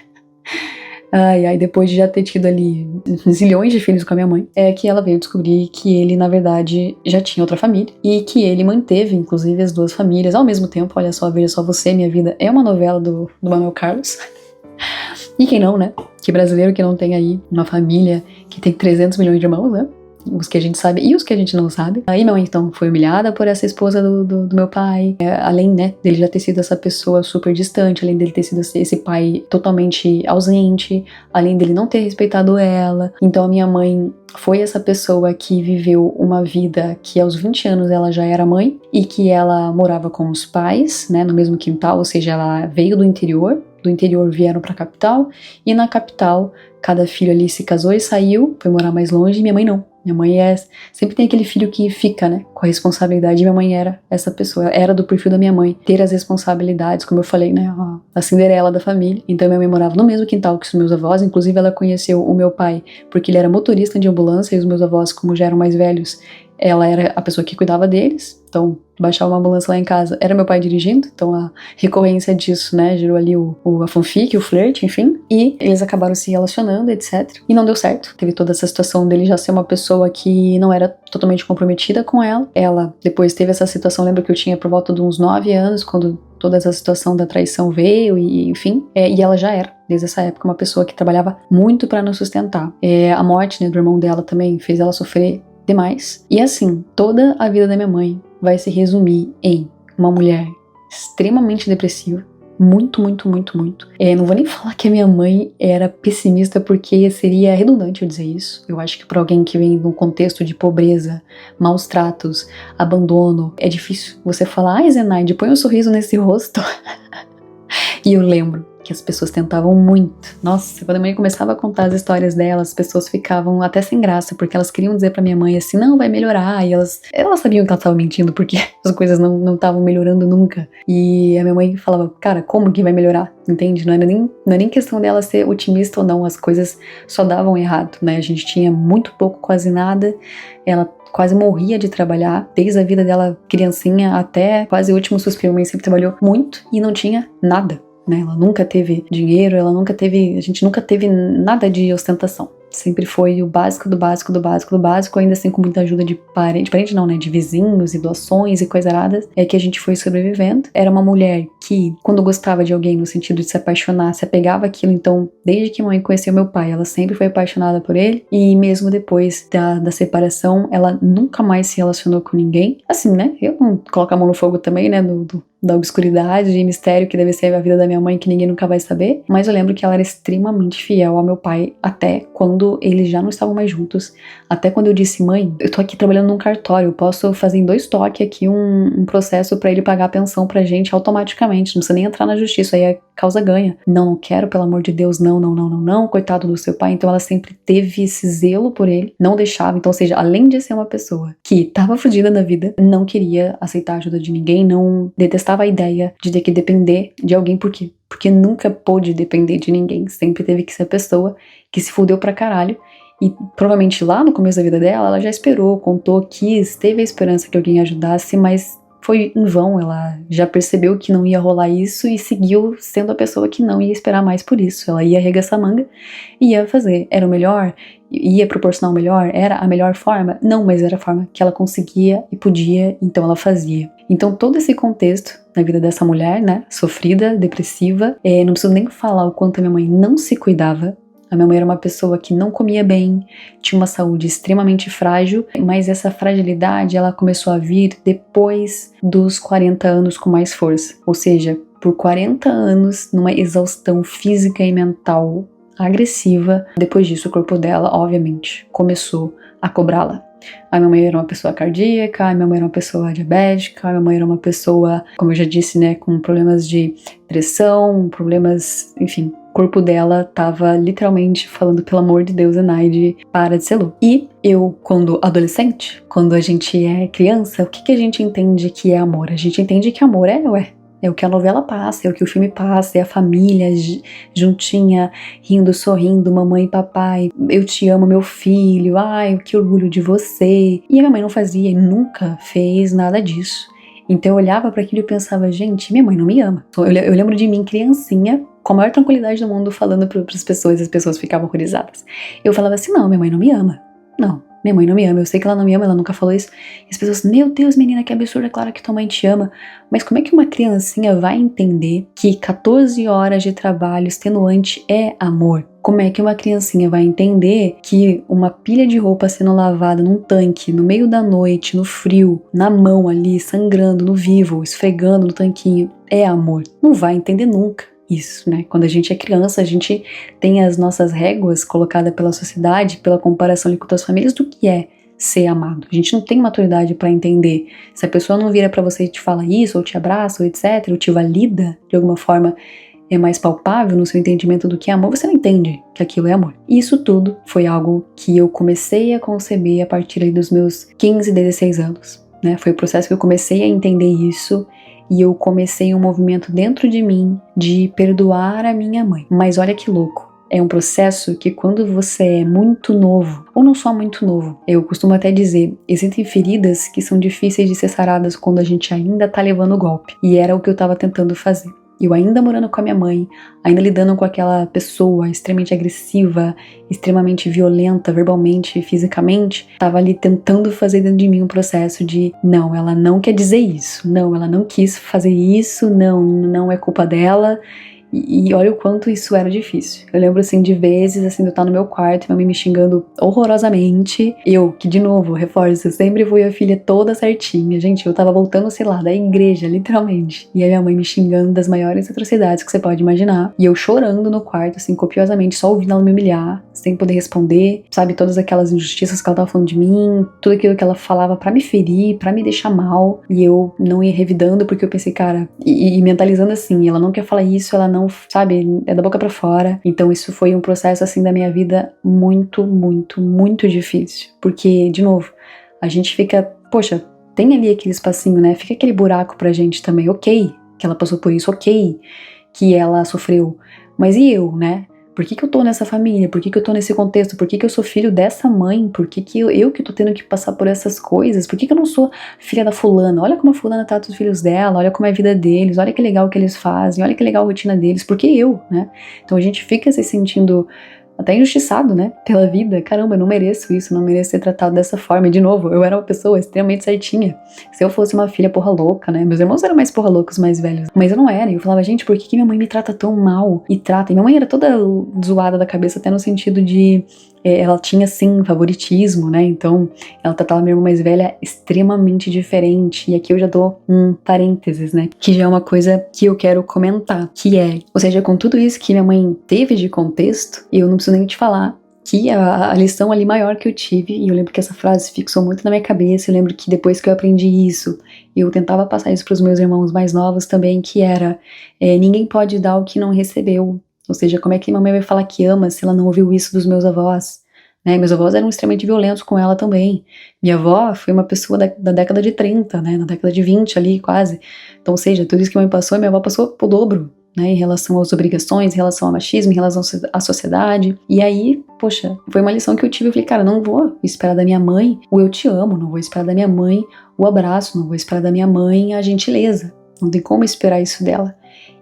depois de já ter tido ali zilhões de filhos com a minha mãe, que ela veio descobrir que ele, na verdade, já tinha outra família, e que ele manteve, inclusive, as 2 famílias ao mesmo tempo. Olha só, veja só você, minha vida é uma novela do Manuel Carlos. E quem não, né? Que brasileiro que não tem aí uma família que tem 300 milhões de irmãos, né? os que a gente sabe e os que a gente não sabe. Aí minha mãe, então, foi humilhada por essa esposa do meu pai, além, né, dele já ter sido essa pessoa super distante, além dele ter sido esse pai totalmente ausente, além dele não ter respeitado ela. Então a minha mãe foi essa pessoa que viveu uma vida que aos 20 anos ela já era mãe e que ela morava com os pais, né, no mesmo quintal, ou seja, ela veio do interior vieram pra capital, e na capital cada filho ali se casou e saiu, foi morar mais longe, e minha mãe não. Minha mãe sempre tem aquele filho que fica, né, com a responsabilidade, e minha mãe era essa pessoa, era do perfil da minha mãe, ter as responsabilidades, como eu falei, né, a Cinderela da família. Então minha mãe morava no mesmo quintal que os meus avós, inclusive ela conheceu o meu pai porque ele era motorista de ambulância, e os meus avós, como já eram mais velhos, ela era a pessoa que cuidava deles, então baixar uma ambulância lá em casa era meu pai dirigindo, então a recorrência disso, né, gerou ali a fanfic, o flerte, enfim, e eles acabaram se relacionando, etc. E não deu certo, teve toda essa situação dele já ser uma pessoa que não era totalmente comprometida com ela. Ela depois teve essa situação, lembro que eu tinha por volta de uns 9 anos, quando toda essa situação da traição veio, e enfim, e ela já era, desde essa época, uma pessoa que trabalhava muito para nos sustentar. A morte, né, do irmão dela também fez ela sofrer demais. E assim, toda a vida da minha mãe vai se resumir em uma mulher extremamente depressiva, muito. Não vou nem falar que a minha mãe era pessimista, porque seria redundante eu dizer isso. Eu acho que para alguém que vem num contexto de pobreza, maus tratos, abandono, é difícil você falar: ai, Zenaide, põe um sorriso nesse rosto. E eu lembro que as pessoas tentavam muito. Nossa, quando a mãe começava a contar as histórias dela, as pessoas ficavam até sem graça, porque elas queriam dizer pra minha mãe assim: não, vai melhorar. E elas sabiam que ela tava mentindo, porque as coisas não estavam melhorando nunca. E a minha mãe falava: cara, como que vai melhorar? Entende? Não é nem questão dela ser otimista ou não, as coisas só davam errado, né? A gente tinha muito pouco, quase nada. Ela quase morria de trabalhar, desde a vida dela criancinha até quase o último suspiro. A mãe sempre trabalhou muito e não tinha nada, né? Ela nunca teve dinheiro, a gente nunca teve nada de ostentação. Sempre foi o básico do básico do básico do básico, ainda assim com muita ajuda de parente não, né, de vizinhos e doações e coisas aradas, que a gente foi sobrevivendo. Era uma mulher que, quando gostava de alguém, no sentido de se apaixonar, se apegava àquilo. Então, desde que a mãe conheceu meu pai, ela sempre foi apaixonada por ele, e mesmo depois da separação, ela nunca mais se relacionou com ninguém. Assim, né, eu não coloco a mão no fogo também, né, da obscuridade e mistério que deve ser a vida da minha mãe, que ninguém nunca vai saber, mas eu lembro que ela era extremamente fiel ao meu pai, até quando eles já não estavam mais juntos, até quando eu disse: mãe, eu tô aqui trabalhando num cartório, eu posso fazer em 2 toques aqui um processo pra ele pagar a pensão pra gente automaticamente, não precisa nem entrar na justiça, aí a causa ganha. Não quero, pelo amor de Deus, não, coitado do seu pai. Então ela sempre teve esse zelo por ele, não deixava. Então, ou seja, além de ser uma pessoa que tava fodida na vida, não queria aceitar a ajuda de ninguém, não detestava a ideia de ter que depender de alguém. Por quê? Porque nunca pôde depender de ninguém, sempre teve que ser a pessoa que se fudeu pra caralho. E provavelmente lá no começo da vida dela, ela já esperou, contou, quis, teve a esperança que alguém ajudasse, mas foi em vão. Ela já percebeu que não ia rolar isso e seguiu sendo a pessoa que não ia esperar mais por isso. Ela ia arregaçar a manga e ia fazer. Era o melhor? Ia proporcionar o melhor? Era a melhor forma? Não, mas era a forma que ela conseguia e podia, então ela fazia. Então todo esse contexto na vida dessa mulher, né, sofrida, depressiva, não preciso nem falar o quanto a minha mãe não se cuidava. A minha mãe era uma pessoa que não comia bem, tinha uma saúde extremamente frágil, mas essa fragilidade ela começou a vir depois dos 40 anos com mais força. Ou seja, por 40 anos numa exaustão física e mental agressiva. Depois disso, o corpo dela, obviamente, começou a cobrá-la. A minha mãe era uma pessoa cardíaca, a minha mãe era uma pessoa diabética, a minha mãe era uma pessoa, como eu já disse, né, com problemas de pressão, problemas, enfim. O corpo dela tava literalmente falando: pelo amor de Deus, Zenaide, para de ser louca. E eu, quando adolescente, quando a gente é criança, o que a gente entende que é amor? A gente entende que amor é o que a novela passa, é o que o filme passa, é a família juntinha, rindo, sorrindo, mamãe e papai, eu te amo, meu filho, ai, que orgulho de você. E a minha mãe não fazia e nunca fez nada disso. Então eu olhava para aquilo e pensava: gente, minha mãe não me ama. Eu lembro de mim, criancinha, com a maior tranquilidade do mundo, falando para as pessoas, e as pessoas ficavam horrorizadas. Eu falava assim: não, minha mãe não me ama. Não, minha mãe não me ama, eu sei que ela não me ama, ela nunca falou isso. E as pessoas, meu Deus, menina, que absurdo, é claro que tua mãe te ama. Mas como é que uma criancinha vai entender que 14 horas de trabalho extenuante é amor? Como é que uma criancinha vai entender que uma pilha de roupa sendo lavada num tanque, no meio da noite, no frio, na mão ali, sangrando, no vivo, esfregando no tanquinho, é amor? Não vai entender nunca isso, né? Quando a gente é criança, a gente tem as nossas réguas colocadas pela sociedade, pela comparação ali com outras famílias, do que é ser amado. A gente não tem maturidade pra entender. Se a pessoa não vira pra você e te fala isso, ou te abraça, ou etc, ou te valida de alguma forma, é mais palpável no seu entendimento do que é amor, você não entende que aquilo é amor. E isso tudo foi algo que eu comecei a conceber a partir aí dos meus 15, 16 anos, né? Foi o processo que eu comecei a entender isso e eu comecei um movimento dentro de mim de perdoar a minha mãe. Mas olha que louco. É um processo que quando você é muito novo, ou não só muito novo, eu costumo até dizer, existem feridas que são difíceis de ser saradas quando a gente ainda tá levando o golpe. E era o que eu tava tentando fazer. Eu ainda morando com a minha mãe, ainda lidando com aquela pessoa extremamente agressiva, extremamente violenta verbalmente e fisicamente, tava ali tentando fazer dentro de mim um processo de não, ela não quer dizer isso, não, ela não quis fazer isso, não é culpa dela. E olha o quanto isso era difícil. Eu lembro, assim, de vezes, assim, de eu estar no meu quarto, minha mãe me xingando horrorosamente. Eu, que de novo, reforço, sempre fui a filha toda certinha. Gente, eu tava voltando, sei lá, da igreja, literalmente. E a minha mãe me xingando das maiores atrocidades que você pode imaginar. E eu chorando no quarto, assim, copiosamente, só ouvindo ela me humilhar, sem poder responder. Sabe, todas aquelas injustiças que ela tava falando de mim, tudo aquilo que ela falava pra me ferir, pra me deixar mal. E eu não ia revidando, porque eu pensei, cara, e mentalizando assim, ela não quer falar isso, ela não, sabe, é da boca pra fora. Então isso foi um processo, assim, da minha vida muito, muito, muito difícil. Porque, de novo, a gente fica, poxa, tem ali aquele espacinho, né? Fica aquele buraco pra gente também. Ok que ela passou por isso, ok que ela sofreu. Mas e eu, né? Por que eu tô nessa família? Por que eu tô nesse contexto? Por que eu sou filho dessa mãe? Por que eu que tô tendo que passar por essas coisas? Por que eu não sou filha da fulana? Olha como a fulana trata os filhos dela, olha como é a vida deles, olha que legal que eles fazem, olha que legal a rotina deles. Por que eu, né? Então a gente fica se sentindo até injustiçado, né, pela vida. Caramba, eu não mereço isso, não mereço ser tratado dessa forma. E de novo, eu era uma pessoa extremamente certinha. Se eu fosse uma filha porra louca, né, meus irmãos eram mais porra loucos, mais velhos, mas eu não era. E eu falava, gente, por que minha mãe me trata tão mal? E trata, e minha mãe era toda zoada da cabeça, até no sentido de ela tinha, sim, favoritismo, né, então ela tratava minha irmã mais velha extremamente diferente. E aqui eu já dou um parênteses, né, que já é uma coisa que eu quero comentar, que é, ou seja, com tudo isso que minha mãe teve de contexto, eu não preciso nem te falar que a lição ali maior que eu tive, e eu lembro que essa frase fixou muito na minha cabeça. Eu lembro que depois que eu aprendi isso, eu tentava passar isso para os meus irmãos mais novos também, que era, ninguém pode dar o que não recebeu. Ou seja, como é que mamãe vai falar que ama se ela não ouviu isso dos meus avós? Né? Meus avós eram extremamente violentos com ela também. Minha avó foi uma pessoa da década de 30, né? Na década de 20 ali, quase. Então, ou seja, tudo isso que minha mãe passou, minha avó passou o dobro, né, em relação às obrigações, em relação ao machismo, em relação à sociedade. E aí, poxa, foi uma lição que eu tive. Eu falei, cara, não vou esperar da minha mãe o eu te amo, não vou esperar da minha mãe o abraço, não vou esperar da minha mãe a gentileza. Não tem como esperar isso dela.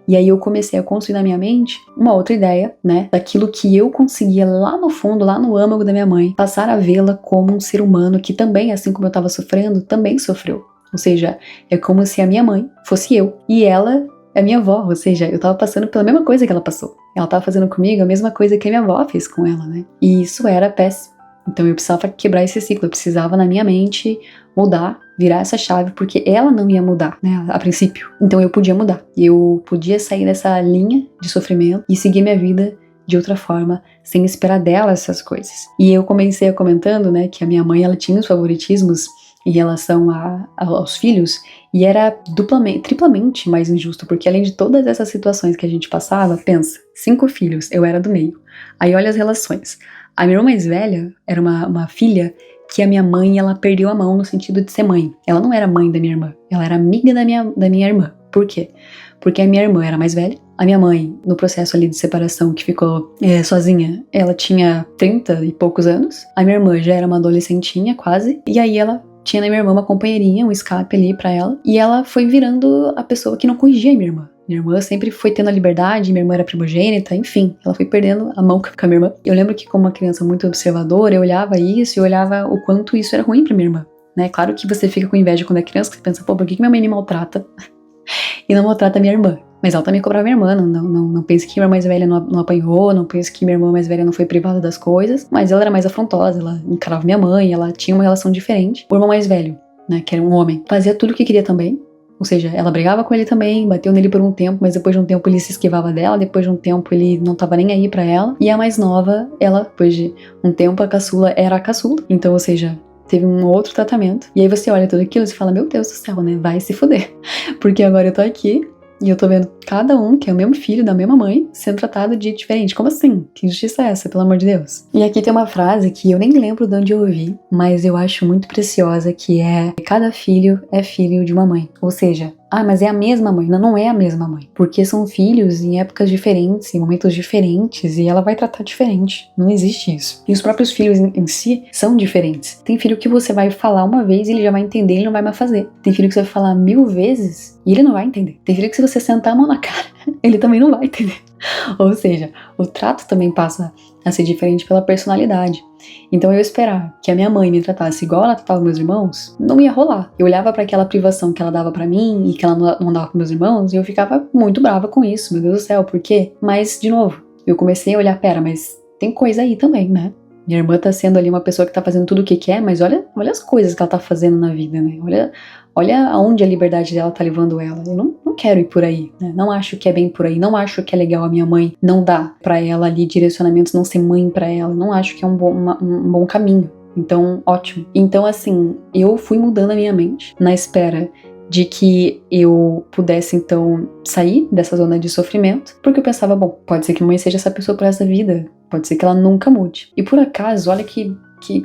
E aí eu comecei a construir na minha mente uma outra ideia, né, daquilo que eu conseguia lá no fundo, lá no âmago da minha mãe, passar a vê-la como um ser humano que também, assim como eu estava sofrendo, também sofreu. Ou seja, é como se a minha mãe fosse eu e ela é a minha avó, ou seja, eu tava passando pela mesma coisa que ela passou. Ela tava fazendo comigo a mesma coisa que a minha avó fez com ela, né? E isso era péssimo. Então eu precisava quebrar esse ciclo, eu precisava na minha mente mudar, virar essa chave, porque ela não ia mudar, né, a princípio. Então eu podia mudar. Eu podia sair dessa linha de sofrimento e seguir minha vida de outra forma, sem esperar dela essas coisas. E eu comecei a comentando, né, que a minha mãe, ela tinha os favoritismos em relação aos filhos, e era triplamente mais injusto, porque além de todas essas situações que a gente passava, pensa, 5 filhos, eu era do meio. Aí olha as relações. A minha irmã mais velha era uma filha que a minha mãe, ela perdeu a mão no sentido de ser mãe. Ela não era mãe da minha irmã, ela era amiga da minha irmã. Por quê? Porque a minha irmã era mais velha. A minha mãe, no processo ali de separação, que ficou sozinha, ela tinha 30 e poucos anos. A minha irmã já era uma adolescentinha, quase. E aí ela tinha na minha irmã uma companheirinha, um escape ali pra ela. E ela foi virando a pessoa que não corrigia a minha irmã. Minha irmã sempre foi tendo a liberdade, minha irmã era primogênita, enfim, ela foi perdendo a mão com a minha irmã. Eu lembro que como uma criança muito observadora, eu olhava isso e eu olhava o quanto isso era ruim pra minha irmã, né? Claro que você fica com inveja quando é criança, que você pensa, pô, por que minha mãe me maltrata e não maltrata minha irmã? Mas ela também cobrava minha irmã, não pense que minha irmã mais velha não apanhou, não pense que minha irmã mais velha não foi privada das coisas, mas ela era mais afrontosa, ela encarava minha mãe, ela tinha uma relação diferente. O irmão mais velho, né, que era um homem, fazia tudo o que queria também, ou seja, ela brigava com ele também, bateu nele por um tempo, mas depois de um tempo ele se esquivava dela, depois de um tempo ele não tava nem aí pra ela, e a mais nova, ela, depois de um tempo, a caçula era a caçula, então, ou seja, teve um outro tratamento, e aí você olha tudo aquilo e você fala, meu Deus do céu, né, vai se fuder, porque agora eu tô aqui, e eu tô vendo cada um, que é o mesmo filho, da mesma mãe, sendo tratado de diferente. Como assim? Que injustiça é essa, pelo amor de Deus? E aqui tem uma frase que eu nem lembro de onde eu ouvi, mas eu acho muito preciosa, que é: cada filho é filho de uma mãe. Ou seja, mas é a mesma mãe. Não, não é a mesma mãe. Porque são filhos em épocas diferentes, em momentos diferentes, e ela vai tratar diferente. Não existe isso. E os próprios filhos em si são diferentes. Tem filho que você vai falar uma vez e ele já vai entender, ele não vai mais fazer. Tem filho que você vai falar 1000 vezes e ele não vai entender. Tem filho que se você sentar a mão na cara, ele também não vai entender. Ou seja, o trato também passa a ser diferente pela personalidade. Então eu esperar que a minha mãe me tratasse igual ela tratava meus irmãos, não ia rolar. Eu olhava para aquela privação que ela dava para mim e que ela não dava para meus irmãos e eu ficava muito brava com isso, meu Deus do céu, por quê? Mas, de novo, eu comecei a olhar, pera, mas tem coisa aí também, né? Minha irmã tá sendo ali uma pessoa que tá fazendo tudo o que quer, mas olha as coisas que ela tá fazendo na vida, né? Olha aonde a liberdade dela tá levando ela. Eu não quero ir por aí, né? Não acho que é bem por aí. Não acho que é legal a minha mãe não dar pra ela ali direcionamentos, não ser mãe pra ela. Não acho que é um bom caminho. Então, ótimo. Então, assim, eu fui mudando a minha mente na espera de que eu pudesse, então, sair dessa zona de sofrimento, porque eu pensava, bom, pode ser que a mãe seja essa pessoa por essa vida. Pode ser que ela nunca mude. E por acaso, olha que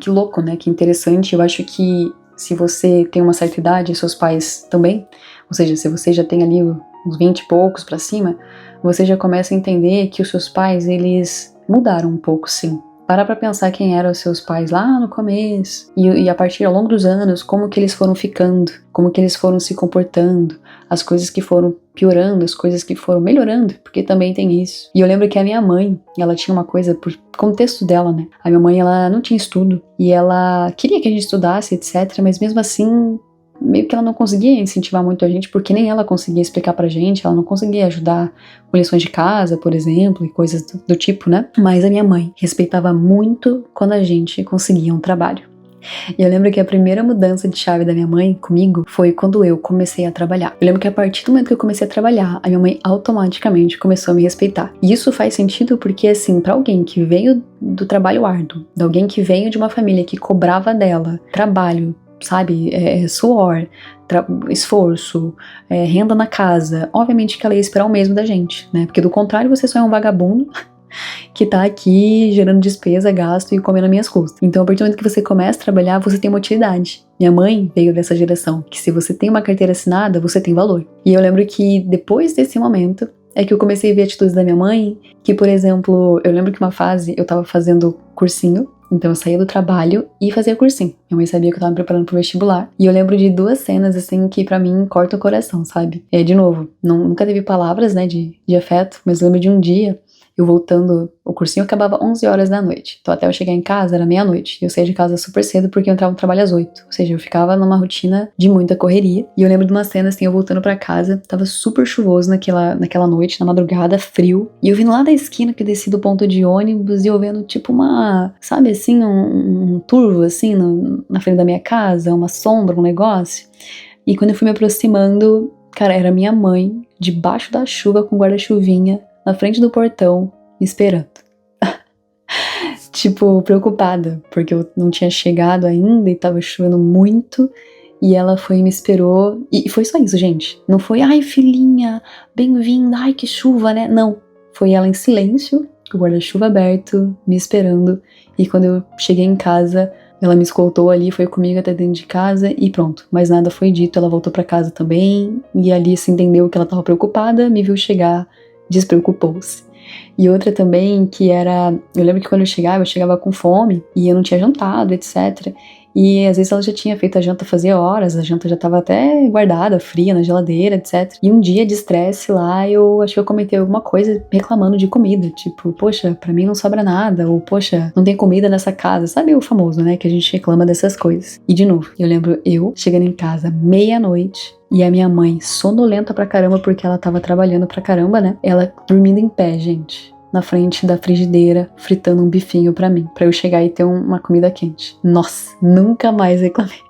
louco, né? Que interessante. Eu acho que se você tem uma certa idade, e seus pais também, ou seja, se você já tem ali uns 20 e poucos pra cima, você já começa a entender que os seus pais, eles mudaram um pouco, sim. Para pra pensar quem eram os seus pais lá no começo, e a partir ao longo dos anos, como que eles foram ficando, como que eles foram se comportando, as coisas que foram piorando, as coisas que foram melhorando, porque também tem isso. E eu lembro que a minha mãe, ela tinha uma coisa, por contexto dela, né? A minha mãe, ela não tinha estudo, e ela queria que a gente estudasse, etc., mas mesmo assim, meio que ela não conseguia incentivar muito a gente, porque nem ela conseguia explicar pra gente, ela não conseguia ajudar com lições de casa, por exemplo, e coisas do tipo, né? Mas a minha mãe respeitava muito quando a gente conseguia um trabalho. E eu lembro que a primeira mudança de chave da minha mãe comigo foi quando eu comecei a trabalhar. Eu lembro que a partir do momento que eu comecei a trabalhar, a minha mãe automaticamente começou a me respeitar. E isso faz sentido porque, assim, pra alguém que veio do trabalho árduo, de alguém que veio de uma família que cobrava dela trabalho, sabe, suor, esforço, renda na casa, obviamente que ela ia esperar o mesmo da gente, né? Porque do contrário você só é um vagabundo que tá aqui gerando despesa, gasto e comendo as minhas custas. Então, a partir do momento que você começa a trabalhar, você tem uma utilidade. Minha mãe veio dessa geração, que se você tem uma carteira assinada, você tem valor. E eu lembro que depois desse momento, é que eu comecei a ver atitudes da minha mãe, que, por exemplo, eu lembro que uma fase eu tava fazendo cursinho, então eu saía do trabalho e fazia cursinho. Minha mãe sabia que eu tava me preparando pro vestibular. E eu lembro de 2 cenas, assim, que pra mim cortam o coração, sabe? De novo, nunca teve palavras, né, de afeto, mas eu lembro de um dia eu voltando, o cursinho acabava 11 horas da noite. Então até eu chegar em casa era meia-noite. E eu saía de casa super cedo porque eu entrava no trabalho às 8. Ou seja, eu ficava numa rotina de muita correria. E eu lembro de uma cena assim, eu voltando pra casa, tava super chuvoso naquela noite, na madrugada, frio. E eu vindo lá da esquina que eu desci do ponto de ônibus e eu vendo tipo uma, sabe assim, um turvo assim na frente da minha casa, uma sombra, um negócio. E quando eu fui me aproximando, cara, era minha mãe, debaixo da chuva com guarda-chuvinha, na frente do portão, me esperando. Tipo, preocupada, porque eu não tinha chegado ainda e tava chovendo muito. E ela foi e me esperou. E foi só isso, gente. Não foi, ai, filhinha, bem-vinda, ai, que chuva, né? Não. Foi ela em silêncio, com o guarda-chuva aberto, me esperando. E quando eu cheguei em casa, ela me escoltou ali, foi comigo até dentro de casa e pronto. Mais nada foi dito, ela voltou pra casa também. E ali se entendeu que ela tava preocupada, me viu chegar, despreocupou-se. E outra também que era, eu lembro que quando eu chegava com fome e eu não tinha jantado, etc. E às vezes ela já tinha feito a janta fazia horas, a janta já tava até guardada, fria na geladeira, etc. E um dia de estresse lá, eu acho que eu comentei alguma coisa reclamando de comida, tipo, poxa, pra mim não sobra nada, ou poxa, não tem comida nessa casa, sabe o famoso, né, que a gente reclama dessas coisas. E de novo, eu lembro eu chegando em casa meia-noite, e a minha mãe sonolenta pra caramba, porque ela tava trabalhando pra caramba, né, ela dormindo em pé, gente, na frente da frigideira, fritando um bifinho pra mim, pra eu chegar e ter uma comida quente. Nossa, nunca mais reclamei.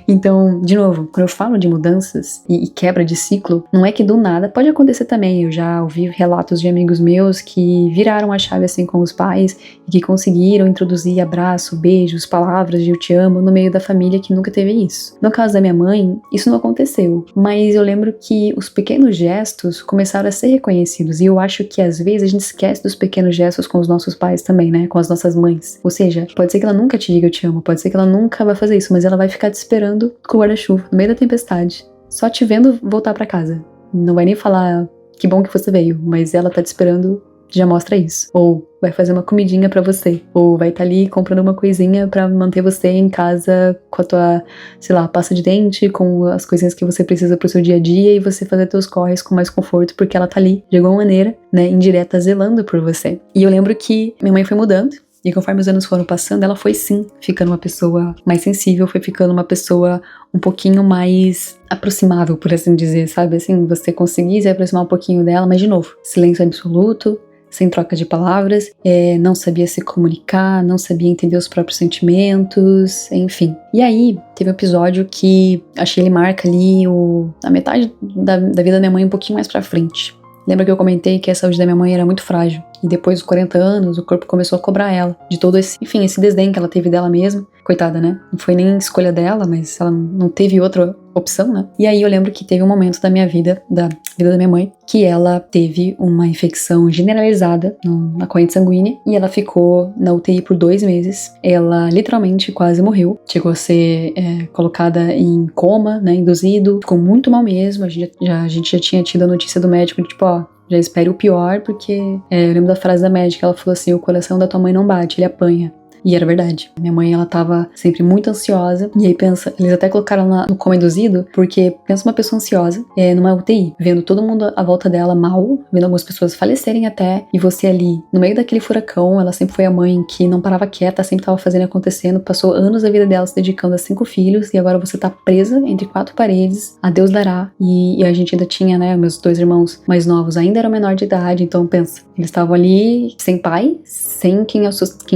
Então, de novo, quando eu falo de mudanças e quebra de ciclo, não é que do nada, pode acontecer também, eu já ouvi relatos de amigos meus que viraram a chave assim com os pais e que conseguiram introduzir abraço, beijos, palavras de eu te amo no meio da família que nunca teve isso. No caso da minha mãe, isso não aconteceu, mas eu lembro que os pequenos gestos começaram a ser reconhecidos e eu acho que às vezes a gente esquece dos pequenos gestos com os nossos pais também, né, com as nossas mães. Ou seja, pode ser que ela nunca te diga eu te amo, pode ser que ela nunca vai fazer isso, mas ela vai ficar te esperando com o guarda-chuva, no meio da tempestade, só te vendo voltar pra casa. Não vai nem falar que bom que você veio, mas ela tá te esperando, já mostra isso. Ou vai fazer uma comidinha pra você, ou vai estar ali comprando uma coisinha pra manter você em casa com a tua, sei lá, pasta de dente, com as coisinhas que você precisa pro seu dia a dia e você fazer teus corres com mais conforto, porque ela tá ali, de alguma maneira, né, indireta, zelando por você. E eu lembro que minha mãe foi mudando, e conforme os anos foram passando, ela foi sim ficando uma pessoa mais sensível, foi ficando uma pessoa um pouquinho mais aproximável, por assim dizer, sabe? Assim, você conseguir se aproximar um pouquinho dela, mas de novo, silêncio absoluto, sem troca de palavras, não sabia se comunicar, não sabia entender os próprios sentimentos, enfim. E aí, teve um episódio que achei ele marca ali a metade da vida da minha mãe um pouquinho mais pra frente. Lembra que eu comentei que a saúde da minha mãe era muito frágil? E depois dos 40 anos, o corpo começou a cobrar ela de todo esse desdém que ela teve dela mesma. Coitada, né? Não foi nem escolha dela, mas ela não teve outra opção, né? E aí eu lembro que teve um momento da minha vida, da vida da minha mãe, que ela teve uma infecção generalizada na corrente sanguínea e ela ficou na UTI por 2 meses. Ela literalmente quase morreu. Chegou a ser colocada em coma, né? Induzido. Ficou muito mal mesmo. A gente já tinha tido a notícia do médico de tipo, ó, já espere o pior, porque eu lembro da frase da médica, ela falou assim, o coração da tua mãe não bate, ele apanha. E era verdade. Minha mãe, ela tava sempre muito ansiosa. E aí pensa, eles até colocaram lá no coma induzido, porque pensa uma pessoa ansiosa, numa UTI, vendo todo mundo à volta dela mal, vendo algumas pessoas falecerem até, e você ali, no meio daquele furacão, ela sempre foi a mãe que não parava quieta, sempre tava fazendo e acontecendo, passou anos da vida dela se dedicando a 5 filhos, e agora você tá presa entre 4 paredes, a Deus dará. E a gente ainda tinha, né, meus 2 irmãos mais novos ainda eram menor de idade, então pensa, eles estavam ali sem pai, sem quem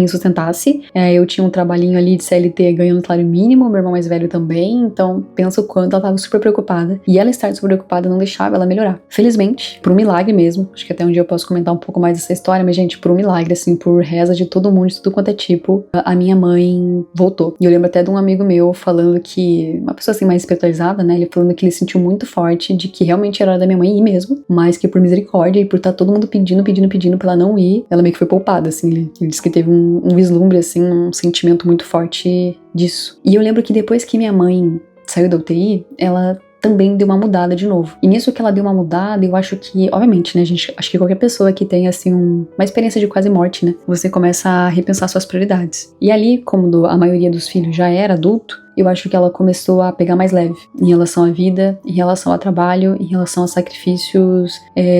sustentasse. Eu tinha um trabalhinho ali de CLT ganhando salário mínimo, meu irmão mais velho também, então penso o quanto ela estava super preocupada. E ela estar super preocupada não deixava ela melhorar. Felizmente, por um milagre mesmo, acho que até um dia eu posso comentar um pouco mais dessa história, mas gente, por um milagre, assim, por reza de todo mundo, de tudo quanto é tipo, a minha mãe voltou. E eu lembro até de um amigo meu falando que, uma pessoa assim mais espiritualizada, né, ele falando que ele sentiu muito forte de que realmente era hora da minha mãe ir mesmo, mas que por misericórdia e por estar todo mundo pedindo pra ela não ir, ela meio que foi poupada, assim, ele disse que teve um vislumbre, assim, um sentimento muito forte disso. E eu lembro que depois que minha mãe saiu da UTI, ela também deu uma mudada de novo. E nisso que ela deu uma mudada, eu acho que, obviamente, né, gente, acho que qualquer pessoa que tem, assim, uma experiência de quase morte, né, você começa a repensar suas prioridades. E ali, como a maioria dos filhos já era adulto, eu acho que ela começou a pegar mais leve em relação à vida, em relação ao trabalho, em relação a sacrifícios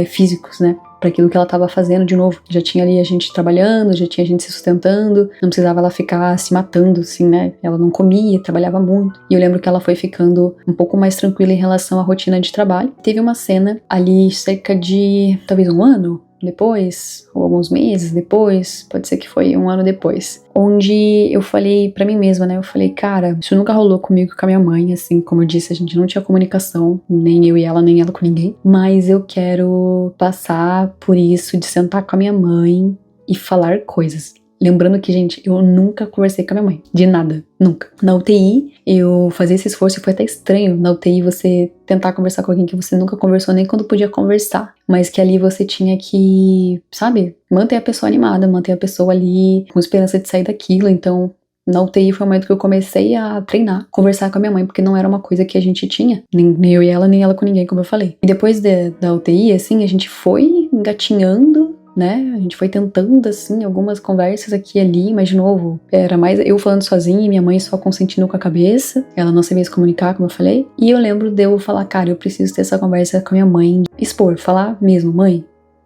físicos, né? Para aquilo que ela estava fazendo de novo. Já tinha ali a gente trabalhando, já tinha a gente se sustentando, não precisava ela ficar se matando, assim, né? Ela não comia, trabalhava muito. E eu lembro que ela foi ficando um pouco mais tranquila em relação à rotina de trabalho. Teve uma cena ali cerca de, talvez 1 ano depois, ou alguns meses depois, pode ser que foi 1 ano depois, onde eu falei pra mim mesma, né, eu falei, cara, isso nunca rolou comigo e com a minha mãe, assim, como eu disse, a gente não tinha comunicação, nem eu e ela, nem ela com ninguém, mas eu quero passar por isso de sentar com a minha mãe e falar coisas. Lembrando que, gente, eu nunca conversei com a minha mãe. De nada. Nunca. Na UTI, eu fazia esse esforço e foi até estranho na UTI você tentar conversar com alguém que você nunca conversou nem quando podia conversar. Mas que ali você tinha que, sabe, manter a pessoa animada, manter a pessoa ali com esperança de sair daquilo. Então, na UTI foi o momento que eu comecei a treinar, conversar com a minha mãe, porque não era uma coisa que a gente tinha. Nem eu e ela, nem ela com ninguém, como eu falei. E depois da UTI, assim, a gente foi engatinhando né? A gente foi tentando, assim, algumas conversas aqui e ali, mas de novo, era mais eu falando sozinha e minha mãe só consentindo com a cabeça. Ela não sabia se comunicar, como eu falei. E eu lembro de eu falar, cara, eu preciso ter essa conversa com a minha mãe. Expor, falar mesmo, mãe,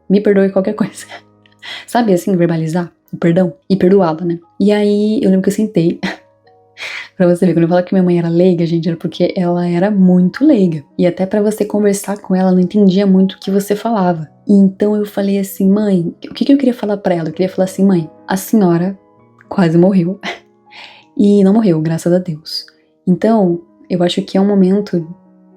me perdoe qualquer coisa. Sabe, assim, verbalizar o perdão e perdoá-la, né? E aí, eu lembro que eu sentei. Pra você ver, quando eu falo que minha mãe era leiga, gente, era porque ela era muito leiga. E até pra você conversar com ela, não entendia muito o que você falava. E então eu falei assim, mãe, o que eu queria falar pra ela? Eu queria falar assim, mãe, a senhora quase morreu. E não morreu, graças a Deus. Então, eu acho que é um momento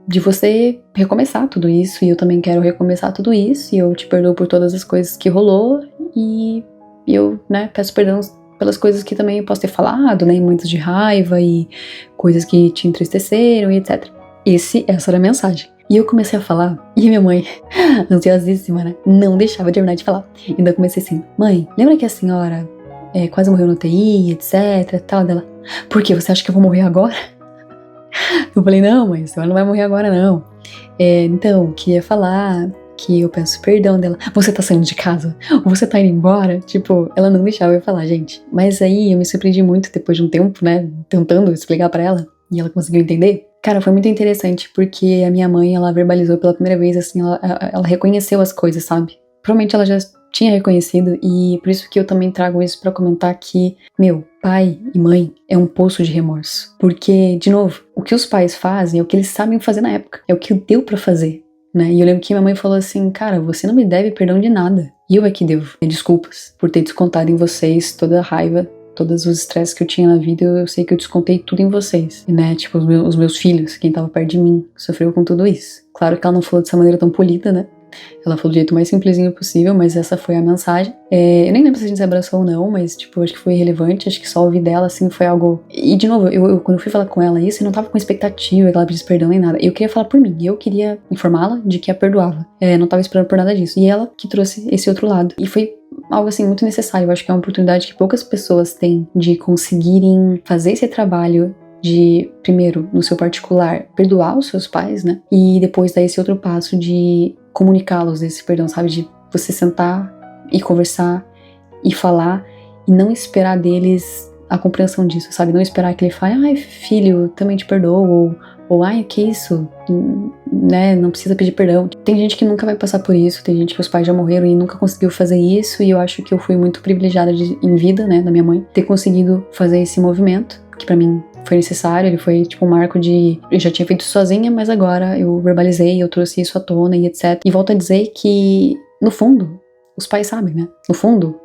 de você recomeçar tudo isso. E eu também quero recomeçar tudo isso. E eu te perdoo por todas as coisas que rolou. E eu, né, peço perdão pelas coisas que também eu posso ter falado, né, momentos de raiva e coisas que te entristeceram e etc. Essa era a mensagem. E eu comecei a falar, e minha mãe, ansiosíssima, né, não deixava de terminar de falar. Então eu comecei assim, mãe, lembra que a senhora quase morreu no UTI, etc, tal, dela, por quê? Você acha que eu vou morrer agora? Eu falei, não, mãe, a senhora não vai morrer agora, não. Então, queria falar que eu peço perdão dela. Você tá saindo de casa? Ou você tá indo embora? Tipo, ela não deixava eu falar, gente. Mas aí eu me surpreendi muito depois de um tempo, né? Tentando explicar pra ela. E ela conseguiu entender. Cara, foi muito interessante porque a minha mãe, ela verbalizou pela primeira vez, assim, ela reconheceu as coisas, sabe? Provavelmente ela já tinha reconhecido e por isso que eu também trago isso pra comentar que, meu, pai e mãe é um poço de remorso. Porque, de novo, o que os pais fazem é o que eles sabem fazer na época. É o que deu pra fazer. Né? E eu lembro que minha mãe falou assim, cara, você não me deve perdão de nada. E eu é que devo desculpas por ter descontado em vocês toda a raiva, todos os estresses que eu tinha na vida, eu sei que eu descontei tudo em vocês. Né? Tipo, os meus filhos, quem tava perto de mim, sofreu com tudo isso. Claro que ela não falou dessa maneira tão polida, né? Ela falou do jeito mais simplesinho possível, mas essa foi a mensagem. Eu nem lembro se a gente se abraçou ou não, mas, tipo, acho que foi irrelevante. Acho que só ouvir dela, assim, foi algo... E, de novo, quando eu fui falar com ela isso, eu não tava com expectativa que ela pedisse perdão nem nada. Eu queria falar por mim. Eu queria informá-la de que a perdoava. Não tava esperando por nada disso. E ela que trouxe esse outro lado. E foi algo, assim, muito necessário. Eu acho que é uma oportunidade que poucas pessoas têm de conseguirem fazer esse trabalho de, primeiro, no seu particular, perdoar os seus pais, né? E depois dar esse outro passo de comunicá-los esse perdão, sabe? De você sentar e conversar e falar e não esperar deles a compreensão disso, sabe? Não esperar que ele fale, ai, filho, também te perdoo, ou ai, que isso, né? Não precisa pedir perdão. Tem gente que nunca vai passar por isso, tem gente que os pais já morreram e nunca conseguiu fazer isso, e eu acho que eu fui muito privilegiada em vida, né, da minha mãe, ter conseguido fazer esse movimento, que pra mim foi necessário, ele foi tipo um marco de... Eu já tinha feito sozinha, mas agora eu verbalizei, eu trouxe isso à tona e etc. E volto a dizer que, no fundo, os pais sabem, né? No fundo,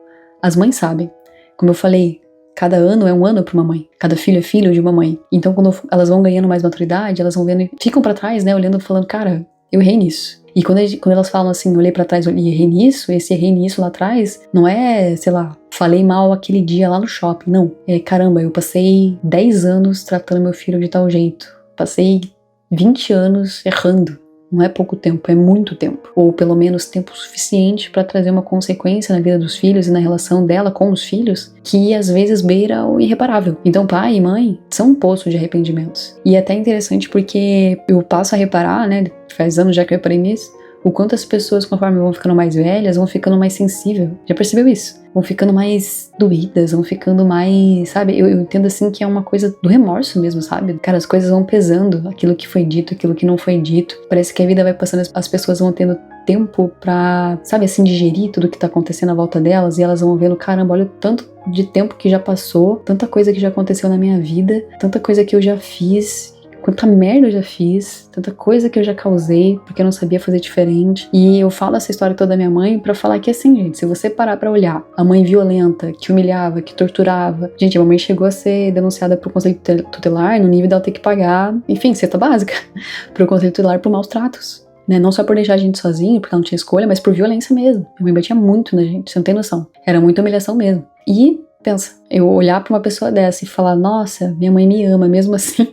as mães sabem. Como eu falei, cada ano é um ano pra uma mãe. Cada filho é filho de uma mãe. Então, quando elas vão ganhando mais maturidade, elas vão vendo e ficam pra trás, né? Olhando e falando, cara, eu errei nisso. E quando elas falam assim, eu olhei pra trás e errei nisso, esse errei nisso lá atrás, não é, sei lá, falei mal aquele dia lá no shopping, não. Caramba, eu passei 10 anos tratando meu filho de tal jeito. Passei 20 anos errando. Não é pouco tempo, é muito tempo. Ou pelo menos tempo suficiente pra trazer uma consequência na vida dos filhos e na relação dela com os filhos, que às vezes beira o irreparável. Então pai e mãe são um poço de arrependimentos. E é até interessante porque eu passo a reparar, né, faz anos já que eu reparei nisso, o quanto as pessoas, conforme vão ficando mais velhas, vão ficando mais sensíveis. Já percebeu isso? Vão ficando mais doídas, vão ficando mais, sabe? Eu entendo assim que é uma coisa do remorso mesmo, sabe? Cara, as coisas vão pesando, aquilo que foi dito, aquilo que não foi dito. Parece que a vida vai passando, as pessoas vão tendo tempo pra, sabe, assim, digerir tudo que tá acontecendo à volta delas, e elas vão vendo, caramba, olha o tanto de tempo que já passou, tanta coisa que já aconteceu na minha vida, tanta coisa que eu já fiz, quanta merda eu já fiz, tanta coisa que eu já causei, porque eu não sabia fazer diferente. E eu falo essa história toda da minha mãe pra falar que assim, gente, se você parar pra olhar a mãe violenta, que humilhava, que torturava... Gente, a mamãe chegou a ser denunciada pro conselho tutelar no nível dela ter que pagar, enfim, cesta básica, pro conselho tutelar por maus tratos. Né? Não só por deixar a gente sozinho, porque ela não tinha escolha, mas por violência mesmo. Minha mãe batia muito na gente, você não tem noção. Era muita humilhação mesmo. E, pensa, eu olhar pra uma pessoa dessa e falar, nossa, minha mãe me ama, mesmo assim...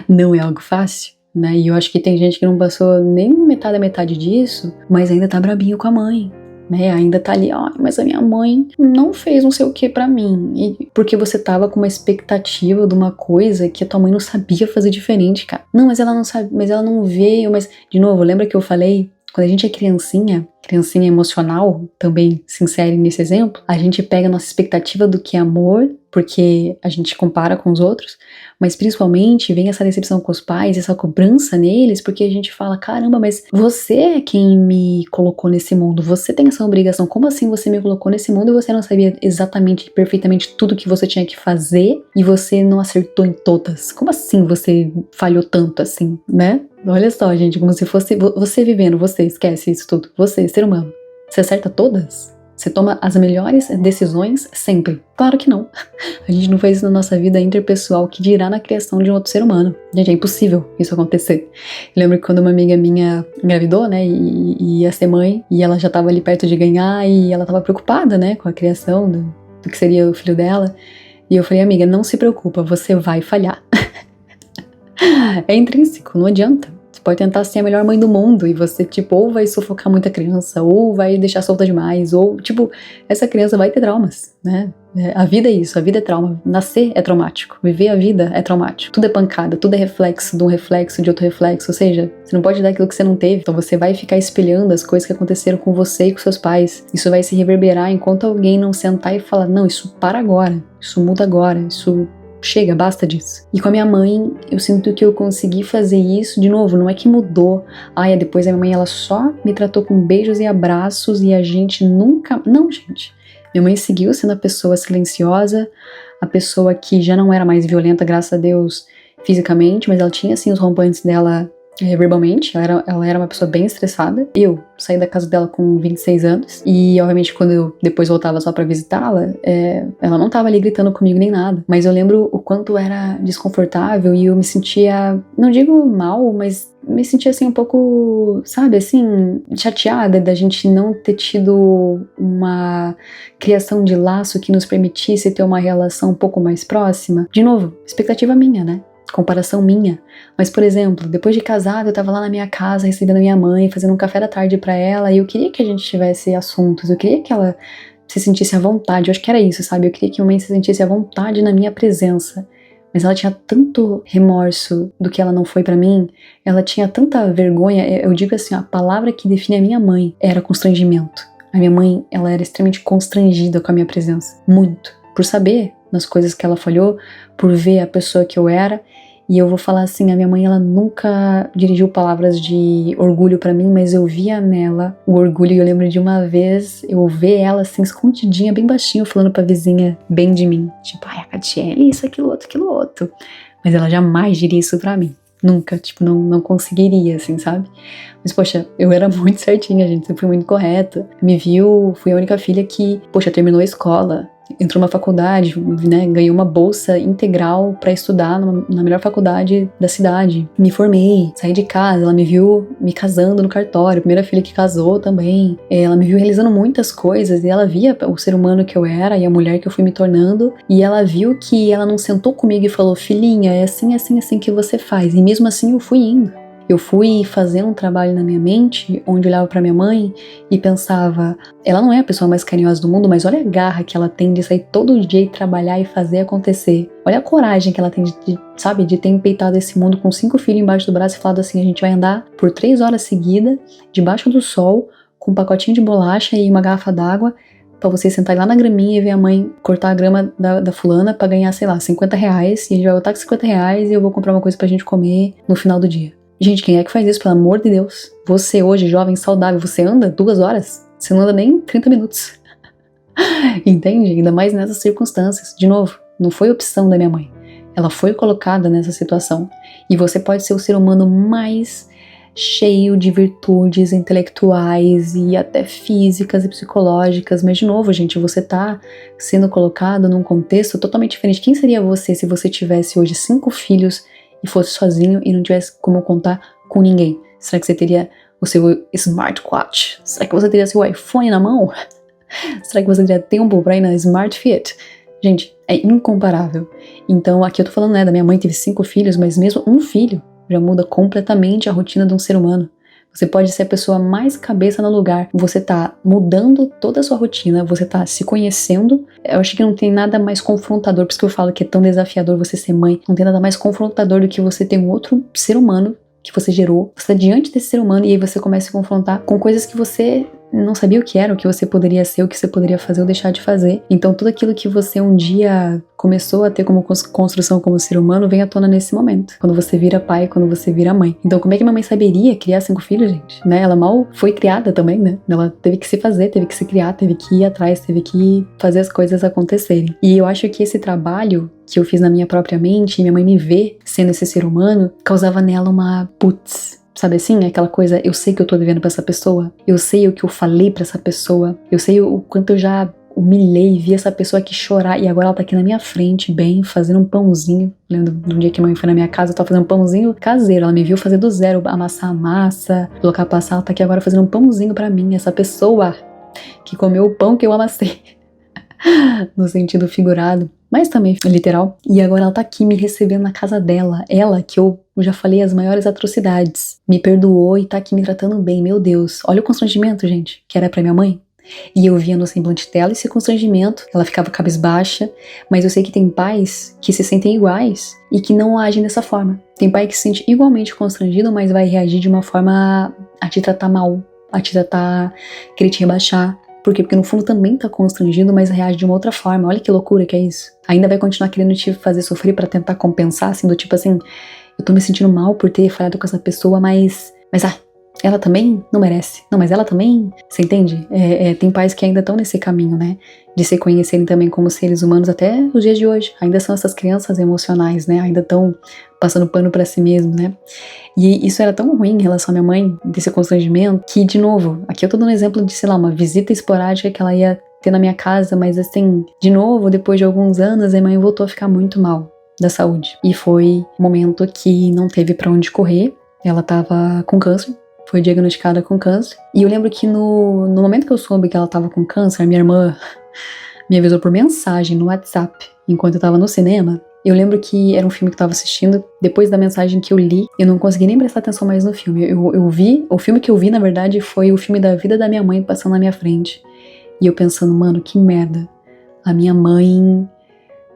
Não é algo fácil, né? E eu acho que tem gente que não passou nem metade disso, mas ainda tá brabinho com a mãe, né? Ainda tá ali, ó, mas a minha mãe não fez não sei o que pra mim. E porque você tava com uma expectativa de uma coisa que a tua mãe não sabia fazer diferente, cara. Não, mas ela não sabe, mas ela não veio, mas... De novo, lembra que eu falei Quando a gente é criancinha emocional, também se insere nesse exemplo, a gente pega a nossa expectativa do que é amor, porque a gente compara com os outros, mas principalmente vem essa decepção com os pais, essa cobrança neles, porque a gente fala, caramba, mas você é quem me colocou nesse mundo, você tem essa obrigação, como assim você me colocou nesse mundo e você não sabia exatamente, perfeitamente tudo que você tinha que fazer e você não acertou em todas? Como assim você falhou tanto assim, né? Olha só, gente, como se fosse você vivendo, você esquece isso tudo, você, ser humano, você acerta todas? Você toma as melhores decisões sempre? Claro que não. A gente não faz isso na nossa vida interpessoal, que dirá na criação de um outro ser humano. Gente, é impossível isso acontecer. Eu lembro que quando uma amiga minha engravidou, né, e ia ser mãe, e ela já tava ali perto de ganhar, e ela tava preocupada, né, com a criação do que seria o filho dela. E eu falei, amiga, não se preocupa, você vai falhar. É intrínseco, não adianta. Você pode tentar ser a melhor mãe do mundo e você, tipo, ou vai sufocar muita criança, ou vai deixar solta demais, ou, tipo, essa criança vai ter traumas, né? A vida é isso, a vida é trauma. Nascer é traumático, viver a vida é traumático. Tudo é pancada, tudo é reflexo de um reflexo de outro reflexo, ou seja, você não pode dar aquilo que você não teve, então você vai ficar espelhando as coisas que aconteceram com você e com seus pais. Isso vai se reverberar enquanto alguém não sentar e falar, não, isso para agora, isso muda agora, isso... chega, basta disso. E com a minha mãe, eu sinto que eu consegui fazer isso, de novo, não é que mudou. Ai, depois a minha mãe, ela só me tratou com beijos e abraços e a gente nunca... Não, gente. Minha mãe seguiu sendo a pessoa silenciosa, a pessoa que já não era mais violenta, graças a Deus, fisicamente, mas ela tinha, assim, os rompantes dela verbalmente, ela era uma pessoa bem estressada. Eu saí da casa dela com 26 anos e, obviamente, quando eu depois voltava só pra visitá-la, ela não tava ali gritando comigo nem nada, mas eu lembro o quanto era desconfortável e eu me sentia, não digo mal, mas me sentia assim um pouco, sabe, assim, chateada da gente não ter tido uma criação de laço que nos permitisse ter uma relação um pouco mais próxima. De novo, expectativa minha, né? Comparação minha. Mas, por exemplo, depois de casada, eu tava lá na minha casa recebendo a minha mãe, fazendo um café da tarde pra ela, e eu queria que a gente tivesse assuntos, eu queria que ela se sentisse à vontade, eu acho que era isso, sabe? Eu queria que a mãe se sentisse à vontade na minha presença. Mas ela tinha tanto remorso do que ela não foi pra mim, ela tinha tanta vergonha, eu digo assim, a palavra que define a minha mãe era constrangimento. A minha mãe, ela era extremamente constrangida com a minha presença, muito, por saber nas coisas que ela falhou, por ver a pessoa que eu era. E eu vou falar assim, a minha mãe, ela nunca dirigiu palavras de orgulho pra mim, mas eu via nela o orgulho. E eu lembro de uma vez eu ver ela assim, escondidinha, bem baixinho, falando pra vizinha bem de mim. Tipo, ai, a Catiele, isso, aquilo outro. Mas ela jamais diria isso pra mim. Nunca, tipo, não conseguiria, assim, sabe? Mas, poxa, eu era muito certinha, gente, sempre fui muito correta. Me viu, fui a única filha que, poxa, terminou a escola, entrou numa faculdade, né, ganhou uma bolsa integral pra estudar na melhor faculdade da cidade. Me formei, saí de casa, ela me viu me casando no cartório, primeira filha que casou também. Ela me viu realizando muitas coisas e ela via o ser humano que eu era e a mulher que eu fui me tornando, e ela viu que ela não sentou comigo e falou, filhinha, é assim, assim, assim que você faz. E mesmo assim eu fui indo. Eu fui fazendo um trabalho na minha mente, onde eu olhava pra minha mãe e pensava, ela não é a pessoa mais carinhosa do mundo, mas olha a garra que ela tem de sair todo dia e trabalhar e fazer acontecer. Olha a coragem que ela tem sabe, de ter empeitado esse mundo com 5 filhos embaixo do braço e falado assim, a gente vai andar por 3 horas seguidas, debaixo do sol, com um pacotinho de bolacha e uma garrafa d'água, pra você sentar lá na graminha e ver a mãe cortar a grama da fulana pra ganhar, sei lá, 50 reais, e a gente vai botar com 50 reais e eu vou comprar uma coisa pra gente comer no final do dia. Gente, quem é que faz isso, pelo amor de Deus? Você hoje, jovem, saudável, você anda 2 horas? Você não anda nem 30 minutos. Entende? Ainda mais nessas circunstâncias. De novo, não foi opção da minha mãe. Ela foi colocada nessa situação. E você pode ser o ser humano mais cheio de virtudes intelectuais e até físicas e psicológicas. Mas, de novo, gente, você tá sendo colocado num contexto totalmente diferente. Quem seria você se você tivesse hoje 5 filhos e fosse sozinho e não tivesse como contar com ninguém? Será que você teria o seu smartwatch? Será que você teria seu iPhone na mão? Será que você teria tempo pra ir na Smart Fit? Gente, é incomparável. Então, aqui eu tô falando, né, da minha mãe teve 5 filhos, mas mesmo um filho já muda completamente a rotina de um ser humano. Você pode ser a pessoa mais cabeça no lugar. Você tá mudando toda a sua rotina, você tá se conhecendo. Eu acho que não tem nada mais confrontador, por isso que eu falo que é tão desafiador você ser mãe. Não tem nada mais confrontador do que você ter um outro ser humano que você gerou, você tá diante desse ser humano e aí você começa a se confrontar com coisas que você não sabia o que era, o que você poderia ser, o que você poderia fazer ou deixar de fazer. Então tudo aquilo que você um dia começou a ter como construção como ser humano vem à tona nesse momento, quando você vira pai, quando você vira mãe. Então como é que minha mãe saberia criar 5 filhos, gente? Né? Ela mal foi criada também, né? Ela teve que se fazer, teve que se criar, teve que ir atrás, teve que fazer as coisas acontecerem. E eu acho que esse trabalho que eu fiz na minha própria mente, e minha mãe me vê sendo esse ser humano, causava nela uma putz. Sabe assim, aquela coisa, eu sei que eu tô devendo pra essa pessoa, eu sei o que eu falei pra essa pessoa, eu sei o quanto eu já humilhei, vi essa pessoa aqui chorar e agora ela tá aqui na minha frente, bem, fazendo um pãozinho. Lembro de um dia que a mãe foi na minha casa, eu tava fazendo um pãozinho caseiro, ela me viu fazer do zero, amassar a massa, colocar pra passar, ela tá aqui agora fazendo um pãozinho pra mim, essa pessoa que comeu o pão que eu amassei. No sentido figurado, mas também literal. E agora ela tá aqui me recebendo na casa dela. Ela, que eu já falei as maiores atrocidades, me perdoou e tá aqui me tratando bem. Meu Deus, olha o constrangimento, gente, que era pra minha mãe. E eu via no semblante dela esse constrangimento, ela ficava cabisbaixa, mas eu sei que tem pais que se sentem iguais e que não agem dessa forma. Tem pai que se sente igualmente constrangido, mas vai reagir de uma forma a te tratar mal, a te tratar, querer te rebaixar. Por quê? Porque no fundo também tá constrangido, mas reage de uma outra forma. Olha que loucura que é isso. Ainda vai continuar querendo te fazer sofrer pra tentar compensar, assim, do tipo assim, eu tô me sentindo mal por ter falhado com essa pessoa, mas ela também não merece. Não, mas ela também, você entende? Tem pais que ainda estão nesse caminho, né? De se conhecerem também como seres humanos até os dias de hoje. Ainda são essas crianças emocionais, né? Ainda estão passando pano pra si mesmo, né? E isso era tão ruim em relação à minha mãe, desse constrangimento, que, de novo, aqui eu tô dando um exemplo de, sei lá, uma visita esporádica que ela ia ter na minha casa, mas assim, de novo, depois de alguns anos, a minha mãe voltou a ficar muito mal da saúde. E foi um momento que não teve pra onde correr, ela tava com câncer. Foi diagnosticada com câncer. E eu lembro que no momento que eu soube que ela tava com câncer, minha irmã me avisou por mensagem no WhatsApp, enquanto eu tava no cinema. Eu lembro que era um filme que eu tava assistindo. Depois da mensagem que eu li, eu não consegui nem prestar atenção mais no filme. Eu vi, o filme que eu vi, na verdade, foi o filme da vida da minha mãe passando na minha frente. E eu pensando, mano, que merda. A minha mãe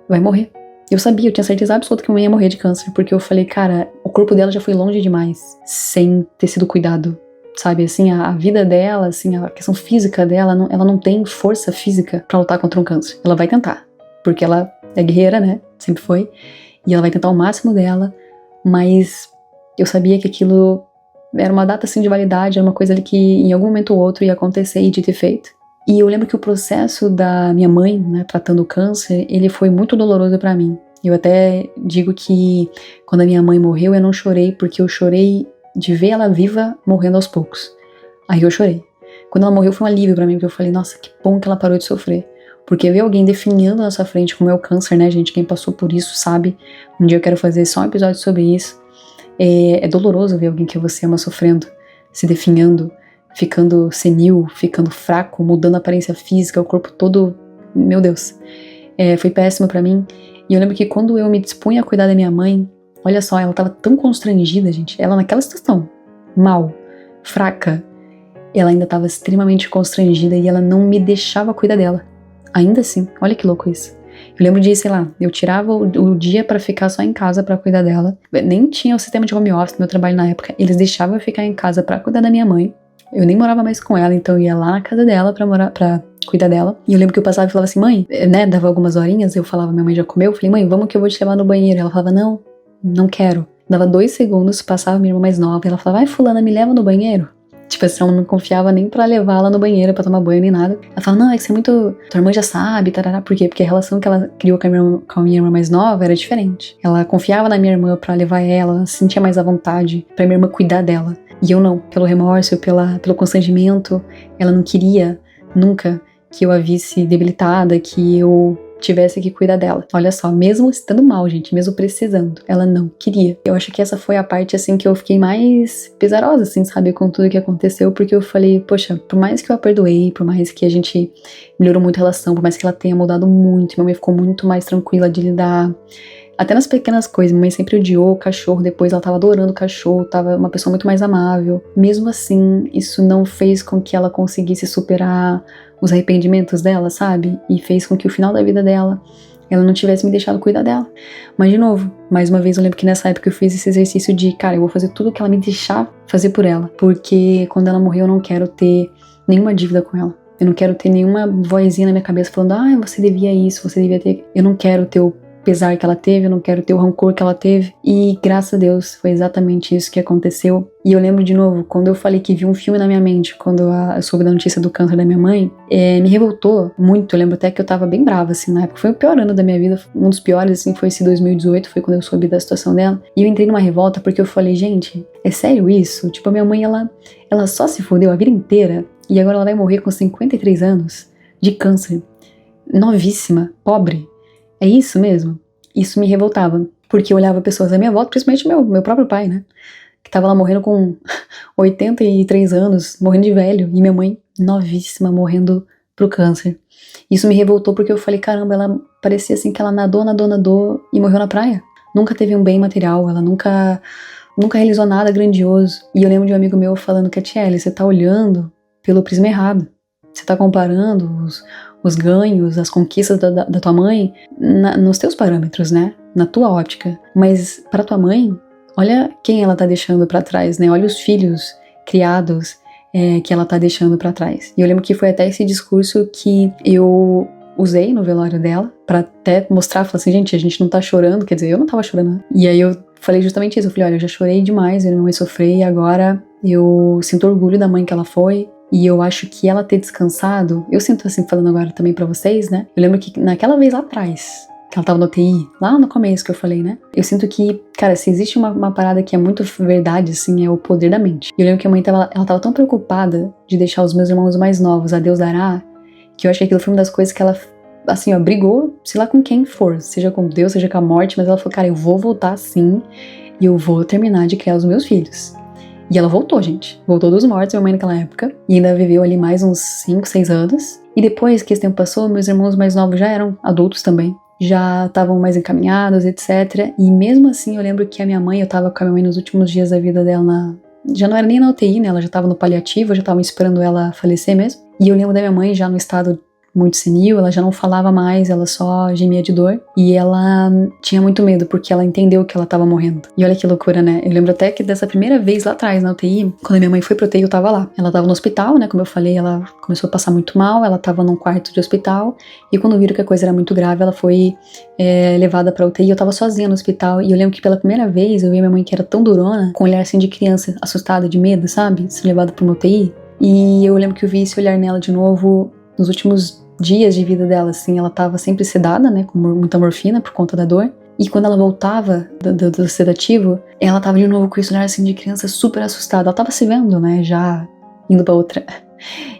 vai morrer. Eu sabia, eu tinha certeza absoluta que a mãe ia morrer de câncer, porque eu falei, cara, o corpo dela já foi longe demais, sem ter sido cuidado, sabe, assim, a vida dela, assim, a questão física dela, ela não tem força física pra lutar contra um câncer. Ela vai tentar, porque ela é guerreira, né, sempre foi, e ela vai tentar o máximo dela, mas eu sabia que aquilo era uma data, assim, de validade, era uma coisa ali que em algum momento ou outro ia acontecer e de ter feito. E eu lembro que o processo da minha mãe, né, tratando o câncer, ele foi muito doloroso pra mim. Eu até digo que quando a minha mãe morreu, eu não chorei, porque eu chorei de ver ela viva morrendo aos poucos. Aí eu chorei. Quando ela morreu foi um alívio pra mim, porque eu falei, nossa, que bom que ela parou de sofrer. Porque ver alguém definhando na nossa frente como é o câncer, né, gente? Quem passou por isso sabe. Um dia eu quero fazer só um episódio sobre isso. É doloroso ver alguém que você ama sofrendo, se definhando, ficando senil, ficando fraco, mudando a aparência física, o corpo todo, meu Deus, foi péssimo pra mim. E eu lembro que quando eu me dispunha a cuidar da minha mãe, olha só, ela tava tão constrangida, gente, ela naquela situação, mal, fraca, ela ainda tava extremamente constrangida e ela não me deixava cuidar dela, ainda assim, olha que louco isso. Eu lembro de, sei lá, eu tirava o dia pra ficar só em casa pra cuidar dela, nem tinha o sistema de home office no meu trabalho na época, eles deixavam eu ficar em casa pra cuidar da minha mãe. Eu nem morava mais com ela, então eu ia lá na casa dela pra cuidar dela. E eu lembro que eu passava e falava assim, mãe, né, dava algumas horinhas, eu falava, minha mãe já comeu? Eu falei, mãe, vamos que eu vou te levar no banheiro. Ela falava, não quero. Dava 2 segundos, passava minha irmã mais nova, e ela falava, vai fulana, me leva no banheiro. Tipo assim, ela não confiava nem pra levar ela no banheiro pra tomar banho nem nada. Ela falava, não, é que você é muito... Tua irmã já sabe, tarará. Por quê? Porque a relação que ela criou com a minha irmã mais nova era diferente. Ela confiava na minha irmã pra levar ela, sentia mais à vontade pra minha irmã cuidar dela. E eu não, pelo remorso, pelo constrangimento, ela não queria nunca que eu a visse debilitada, que eu tivesse que cuidar dela. Olha só, mesmo estando mal, gente, mesmo precisando, ela não queria. Eu acho que essa foi a parte, assim, que eu fiquei mais pesarosa, assim, sabe, com tudo que aconteceu, porque eu falei, poxa, por mais que eu a perdoei, por mais que a gente melhorou muito a relação, por mais que ela tenha mudado muito, minha mãe ficou muito mais tranquila de lidar. Até nas pequenas coisas, minha mãe sempre odiou o cachorro, depois ela tava adorando o cachorro, tava uma pessoa muito mais amável. Mesmo assim, isso não fez com que ela conseguisse superar os arrependimentos dela, sabe? E fez com que o final da vida dela ela não tivesse me deixado cuidar dela. Mas, de novo, mais uma vez eu lembro que nessa época eu fiz esse exercício de, cara, eu vou fazer tudo que ela me deixar fazer por ela. Porque quando ela morrer eu não quero ter nenhuma dívida com ela. Eu não quero ter nenhuma vozinha na minha cabeça falando, você devia isso, você devia ter... Eu não quero ter o pesar que ela teve, eu não quero ter o rancor que ela teve. E, graças a Deus, foi exatamente isso que aconteceu. E eu lembro de novo, quando eu falei que vi um filme na minha mente, quando eu soube da notícia do câncer da minha mãe, me revoltou muito. Eu lembro até que eu tava bem brava, assim, na época. Foi o pior ano da minha vida, um dos piores, assim, foi esse 2018, foi quando eu soube da situação dela. E eu entrei numa revolta porque eu falei, gente, é sério isso? Tipo, a minha mãe, ela só se fodeu a vida inteira e agora ela vai morrer com 53 anos de câncer. Novíssima, pobre. É isso mesmo? Isso me revoltava, porque eu olhava pessoas à minha volta, principalmente meu próprio pai, né? Que tava lá morrendo com 83 anos, morrendo de velho, e minha mãe, novíssima, morrendo pro câncer. Isso me revoltou porque eu falei, caramba, ela parecia assim que ela nadou e morreu na praia. Nunca teve um bem material, ela nunca realizou nada grandioso. E eu lembro de um amigo meu falando que, Tiele, você tá olhando pelo prisma errado. Você tá comparando os ganhos, as conquistas da tua mãe nos teus parâmetros, né? Na tua óptica. Mas pra tua mãe, olha quem ela tá deixando pra trás, né? Olha os filhos criados que ela tá deixando pra trás. E eu lembro que foi até esse discurso que eu usei no velório dela pra até mostrar, falar assim, gente, a gente não tá chorando, quer dizer, eu não tava chorando, né? E aí eu falei justamente isso, eu falei, olha, eu já chorei demais, eu minha mãe sofrer e agora eu sinto orgulho da mãe que ela foi. E eu acho que ela ter descansado, eu sinto assim, falando agora também pra vocês, né? Eu lembro que naquela vez lá atrás, que ela tava no UTI, lá no começo que eu falei, né? Eu sinto que, cara, se existe uma parada que é muito verdade, assim, é o poder da mente. E eu lembro que a mãe ela tava tão preocupada de deixar os meus irmãos mais novos, a Deus dará, que eu acho que aquilo foi uma das coisas que ela, assim, ó, brigou, sei lá com quem for, seja com Deus, seja com a morte, mas ela falou, cara, eu vou voltar sim e eu vou terminar de criar os meus filhos. E ela voltou, gente. Voltou dos mortos, minha mãe naquela época. E ainda viveu ali mais uns 5, 6 anos. E depois que esse tempo passou, meus irmãos mais novos já eram adultos também. Já estavam mais encaminhados, etc. E mesmo assim, eu lembro que a minha mãe, eu tava com a minha mãe nos últimos dias da vida dela já não era nem na UTI, né? Ela já tava no paliativo, eu já tava esperando ela falecer mesmo. E eu lembro da minha mãe já no estado muito senil, ela já não falava mais, ela só gemia de dor. E ela tinha muito medo, porque ela entendeu que ela tava morrendo. E olha que loucura, né? Eu lembro até que dessa primeira vez lá atrás, na UTI, quando a minha mãe foi pro UTI, eu tava lá. Ela tava no hospital, né? Como eu falei, ela começou a passar muito mal, ela tava num quarto de hospital. E quando viram que a coisa era muito grave, ela foi levada pra UTI. Eu tava sozinha no hospital. E eu lembro que pela primeira vez, eu vi a minha mãe que era tão durona, com um olhar assim de criança, assustada, de medo, sabe? Ser levada pra uma UTI. E eu lembro que eu vi esse olhar nela de novo nos últimos dias de vida dela, assim, ela tava sempre sedada, né, com muita morfina por conta da dor, e quando ela voltava do sedativo, ela tava de novo com esse olhar, assim, de criança super assustada, ela tava se vendo, né, já indo pra outra,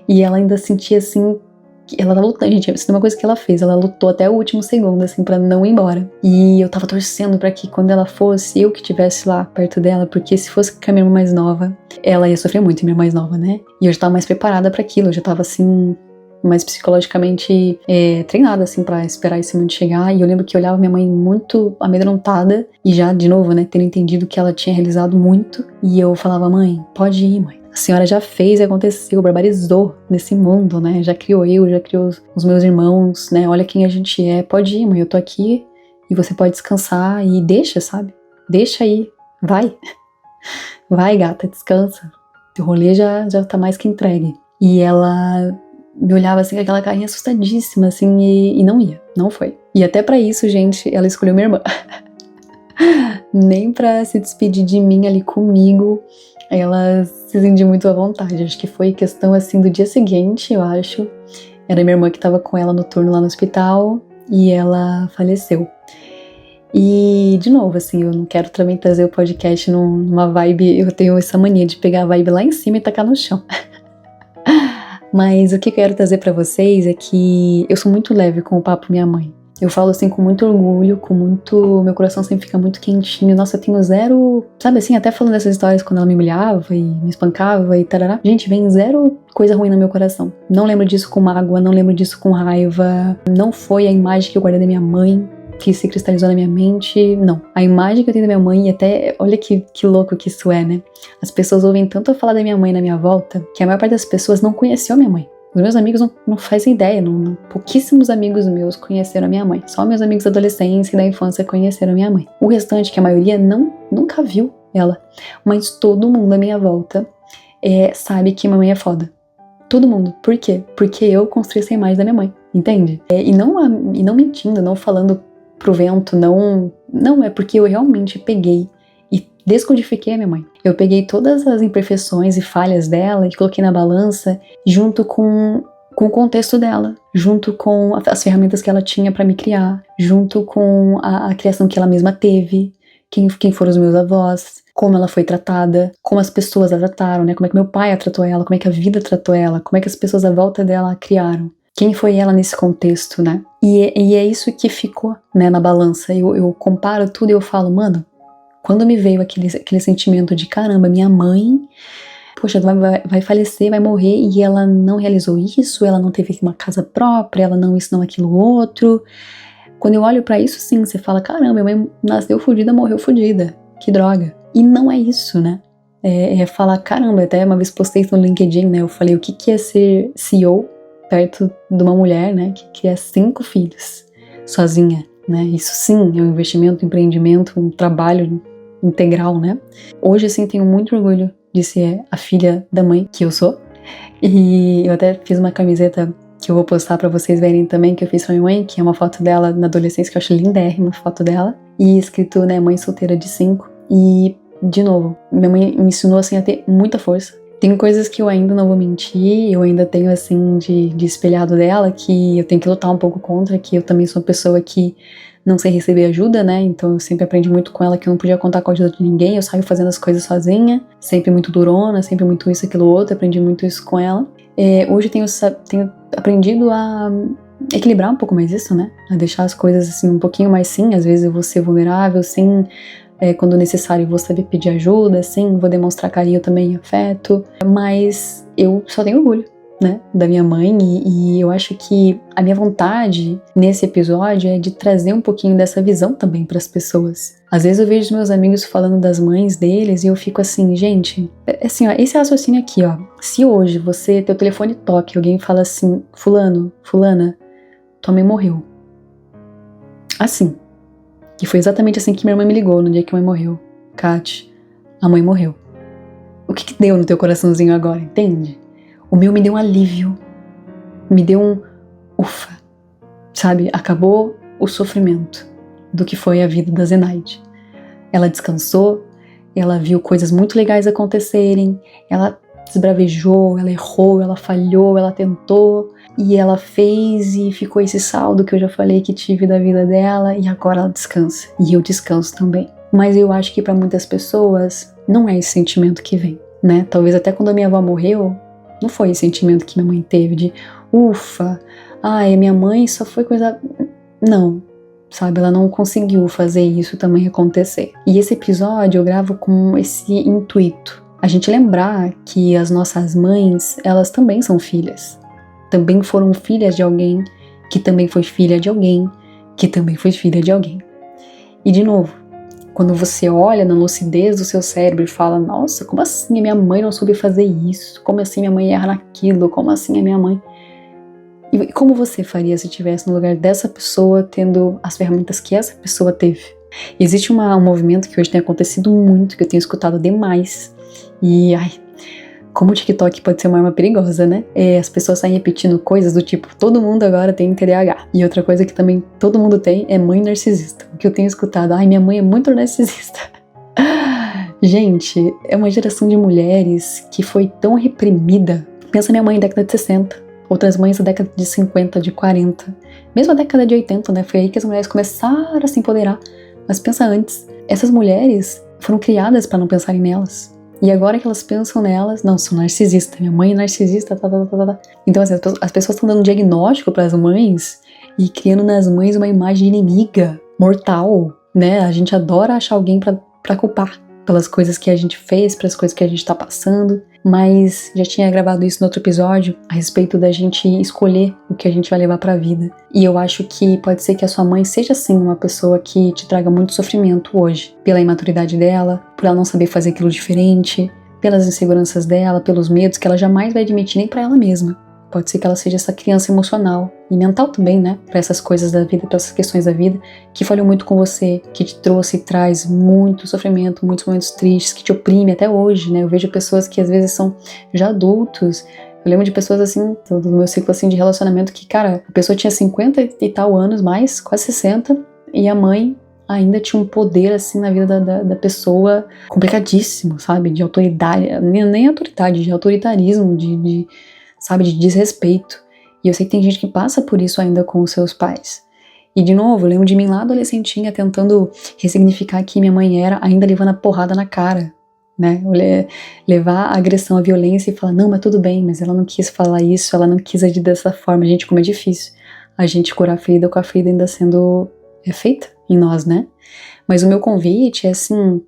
e ela ainda sentia, assim, que ela tava lutando, gente, isso é uma coisa que ela fez, ela lutou até o último segundo, assim, pra não ir embora, e eu tava torcendo pra que quando ela fosse, eu que estivesse lá perto dela, porque se fosse com a minha irmã mais nova, ela ia sofrer muito, minha irmã mais nova, né, e eu já tava mais preparada pra aquilo, eu já tava, assim, mais psicologicamente treinada, assim, pra esperar esse momento chegar. E eu lembro que eu olhava minha mãe muito amedrontada e já, de novo, né, tendo entendido que ela tinha realizado muito. E eu falava, mãe, pode ir, mãe. A senhora já fez e aconteceu, barbarizou nesse mundo, né, já criou eu, já criou os meus irmãos, né, olha quem a gente é. Pode ir, mãe, eu tô aqui e você pode descansar e deixa, sabe? Deixa aí, vai. Vai, gata, descansa. O rolê já tá mais que entregue. E ela me olhava assim com aquela carinha assustadíssima, assim, e não ia, não foi. E até pra isso, gente, ela escolheu minha irmã. Nem pra se despedir de mim ali comigo, ela se sentiu muito à vontade. Acho que foi questão, assim, do dia seguinte, eu acho. Era minha irmã que tava com ela no turno lá no hospital, e ela faleceu. E, de novo, assim, eu não quero também trazer o podcast numa vibe, eu tenho essa mania de pegar a vibe lá em cima e tacar no chão. Mas o que eu quero trazer pra vocês é que eu sou muito leve com o papo minha mãe. Eu falo assim com muito orgulho, meu coração sempre fica muito quentinho. Nossa, eu tenho zero, sabe assim, até falando dessas histórias quando ela me humilhava e me espancava e tarará. Gente, vem zero coisa ruim no meu coração. Não lembro disso com mágoa, não lembro disso com raiva. Não foi a imagem que eu guardei da minha mãe que se cristalizou na minha mente, não. A imagem que eu tenho da minha mãe, e até, olha que louco que isso é, né? As pessoas ouvem tanto eu falar da minha mãe na minha volta, que a maior parte das pessoas não conheceu a minha mãe. Os meus amigos não fazem ideia, pouquíssimos amigos meus conheceram a minha mãe. Só meus amigos da adolescência e da infância conheceram a minha mãe. O restante, que a maioria nunca viu ela. Mas todo mundo à minha volta sabe que minha mãe é foda. Todo mundo. Por quê? Porque eu construí essa imagem da minha mãe, entende? E não mentindo, não falando pro vento, não, é porque eu realmente peguei e descodifiquei a minha mãe. Eu peguei todas as imperfeições e falhas dela e coloquei na balança junto com o contexto dela, junto com as ferramentas que ela tinha para me criar, junto com a criação que ela mesma teve, quem foram os meus avós, como ela foi tratada, como as pessoas a trataram, né? Como é que meu pai a tratou ela, como é que a vida tratou ela, como é que as pessoas à volta dela a criaram. Quem foi ela nesse contexto, né? E é isso que ficou, né, na balança. Eu comparo tudo e eu falo, mano, quando me veio aquele sentimento de caramba, minha mãe, poxa, vai falecer, vai morrer, e ela não realizou isso, ela não teve uma casa própria, ela não isso, não aquilo, outro. Quando eu olho pra isso, sim, você fala, caramba, minha mãe nasceu fodida, morreu fodida, que droga. E não é isso, né? É falar, caramba, até uma vez postei isso no LinkedIn, né? Eu falei, o que é ser CEO perto de uma mulher, né? Que cria 5 filhos, sozinha, né? Isso sim é um investimento, um empreendimento, um trabalho integral, né? Hoje, assim, tenho muito orgulho de ser a filha da mãe que eu sou. E eu até fiz uma camiseta que eu vou postar pra vocês verem também, que eu fiz pra minha mãe, que é uma foto dela na adolescência, que eu acho lindérrima, a foto dela. E escrito, né, mãe solteira de 5. E, de novo, minha mãe me ensinou, assim, a ter muita força. Tem coisas que eu ainda não vou mentir, eu ainda tenho, assim, de espelhado dela, que eu tenho que lutar um pouco contra, que eu também sou uma pessoa que não sei receber ajuda, né? Então eu sempre aprendi muito com ela que eu não podia contar com a ajuda de ninguém, eu saio fazendo as coisas sozinha, sempre muito durona, sempre muito isso, aquilo, outro, aprendi muito isso com ela. Hoje tenho aprendido a equilibrar um pouco mais isso, né? A deixar as coisas, assim, um pouquinho mais sim, às vezes eu vou ser vulnerável, sim, quando necessário eu vou saber pedir ajuda, sim, vou demonstrar carinho também e afeto, mas eu só tenho orgulho, né, da minha mãe, e eu acho que a minha vontade nesse episódio é de trazer um pouquinho dessa visão também para as pessoas. Às vezes eu vejo os meus amigos falando das mães deles e eu fico assim, gente, assim, ó, esse raciocínio aqui, ó, se hoje teu telefone toca e alguém fala assim, fulano, fulana, tua mãe morreu. Assim. E foi exatamente assim que minha mãe me ligou no dia que a mãe morreu. Kate, a mãe morreu. O que deu no teu coraçãozinho agora, entende? O meu me deu um alívio, me deu um ufa, sabe? Acabou o sofrimento do que foi a vida da Zenaide. Ela descansou, ela viu coisas muito legais acontecerem, ela desbravejou, ela errou, ela falhou, ela tentou, e ela fez e ficou esse saldo que eu já falei que tive da vida dela, e agora ela descansa, e eu descanso também. Mas eu acho que para muitas pessoas não é esse sentimento que vem, né? Talvez até quando a minha avó morreu, não foi esse sentimento que minha mãe teve de ufa, ai, minha mãe só foi coisa... Não, sabe? Ela não conseguiu fazer isso também acontecer. E esse episódio eu gravo com esse intuito. A gente lembrar que as nossas mães, elas também são filhas. Também foram filhas de alguém, que também foi filha de alguém, que também foi filha de alguém. E de novo, quando você olha na lucidez do seu cérebro e fala, nossa, como assim a minha mãe não soube fazer isso? Como assim minha mãe erra naquilo? Como assim a minha mãe... E como você faria se estivesse no lugar dessa pessoa, tendo as ferramentas que essa pessoa teve? E existe um movimento que hoje tem acontecido muito, que eu tenho escutado demais. E, ai, como o TikTok pode ser uma arma perigosa, né? As pessoas saem repetindo coisas do tipo, todo mundo agora tem TDAH. E outra coisa que também todo mundo tem é mãe narcisista. O que eu tenho escutado, ai, minha mãe é muito narcisista. Gente, é uma geração de mulheres que foi tão reprimida. Pensa minha mãe na década de 60, outras mães na década de 50, de 40. Mesmo a década de 80, né? Foi aí que as mulheres começaram a se empoderar. Mas pensa antes, essas mulheres foram criadas para não pensarem nelas. E agora que elas pensam nelas, não, sou narcisista, minha mãe é narcisista, tá. Então assim, as pessoas estão dando um diagnóstico para as mães e criando nas mães uma imagem inimiga, mortal, né? A gente adora achar alguém para culpar pelas coisas que a gente fez, pelas coisas que a gente tá passando, mas já tinha gravado isso no outro episódio a respeito da gente escolher o que a gente vai levar pra vida. E eu acho que pode ser que a sua mãe seja sim uma pessoa que te traga muito sofrimento hoje, pela imaturidade dela, por ela não saber fazer aquilo diferente, pelas inseguranças dela, pelos medos que ela jamais vai admitir nem pra ela mesma. Pode ser que ela seja essa criança emocional e mental também, né? Para essas coisas da vida, para essas questões da vida, que falhou muito com você, que te trouxe e traz muito sofrimento, muitos momentos tristes, que te oprime até hoje, né? Eu vejo pessoas que às vezes são já adultos. Eu lembro de pessoas assim, do meu ciclo assim de relacionamento, que, cara, a pessoa tinha 50 e tal anos, mais, quase 60, e a mãe ainda tinha um poder, assim, na vida da pessoa complicadíssimo, sabe? De autoridade, nem autoridade, de autoritarismo, sabe, de desrespeito. E eu sei que tem gente que passa por isso ainda com os seus pais. E, de novo, eu lembro de mim lá adolescentinha tentando ressignificar quem minha mãe era, ainda levando a porrada na cara, né? Levar a agressão, a violência e falar, não, mas tudo bem, mas ela não quis falar isso, ela não quis agir dessa forma. Gente, como é difícil a gente curar a ferida com a ferida ainda sendo feita em nós, né? Mas o meu convite é assim,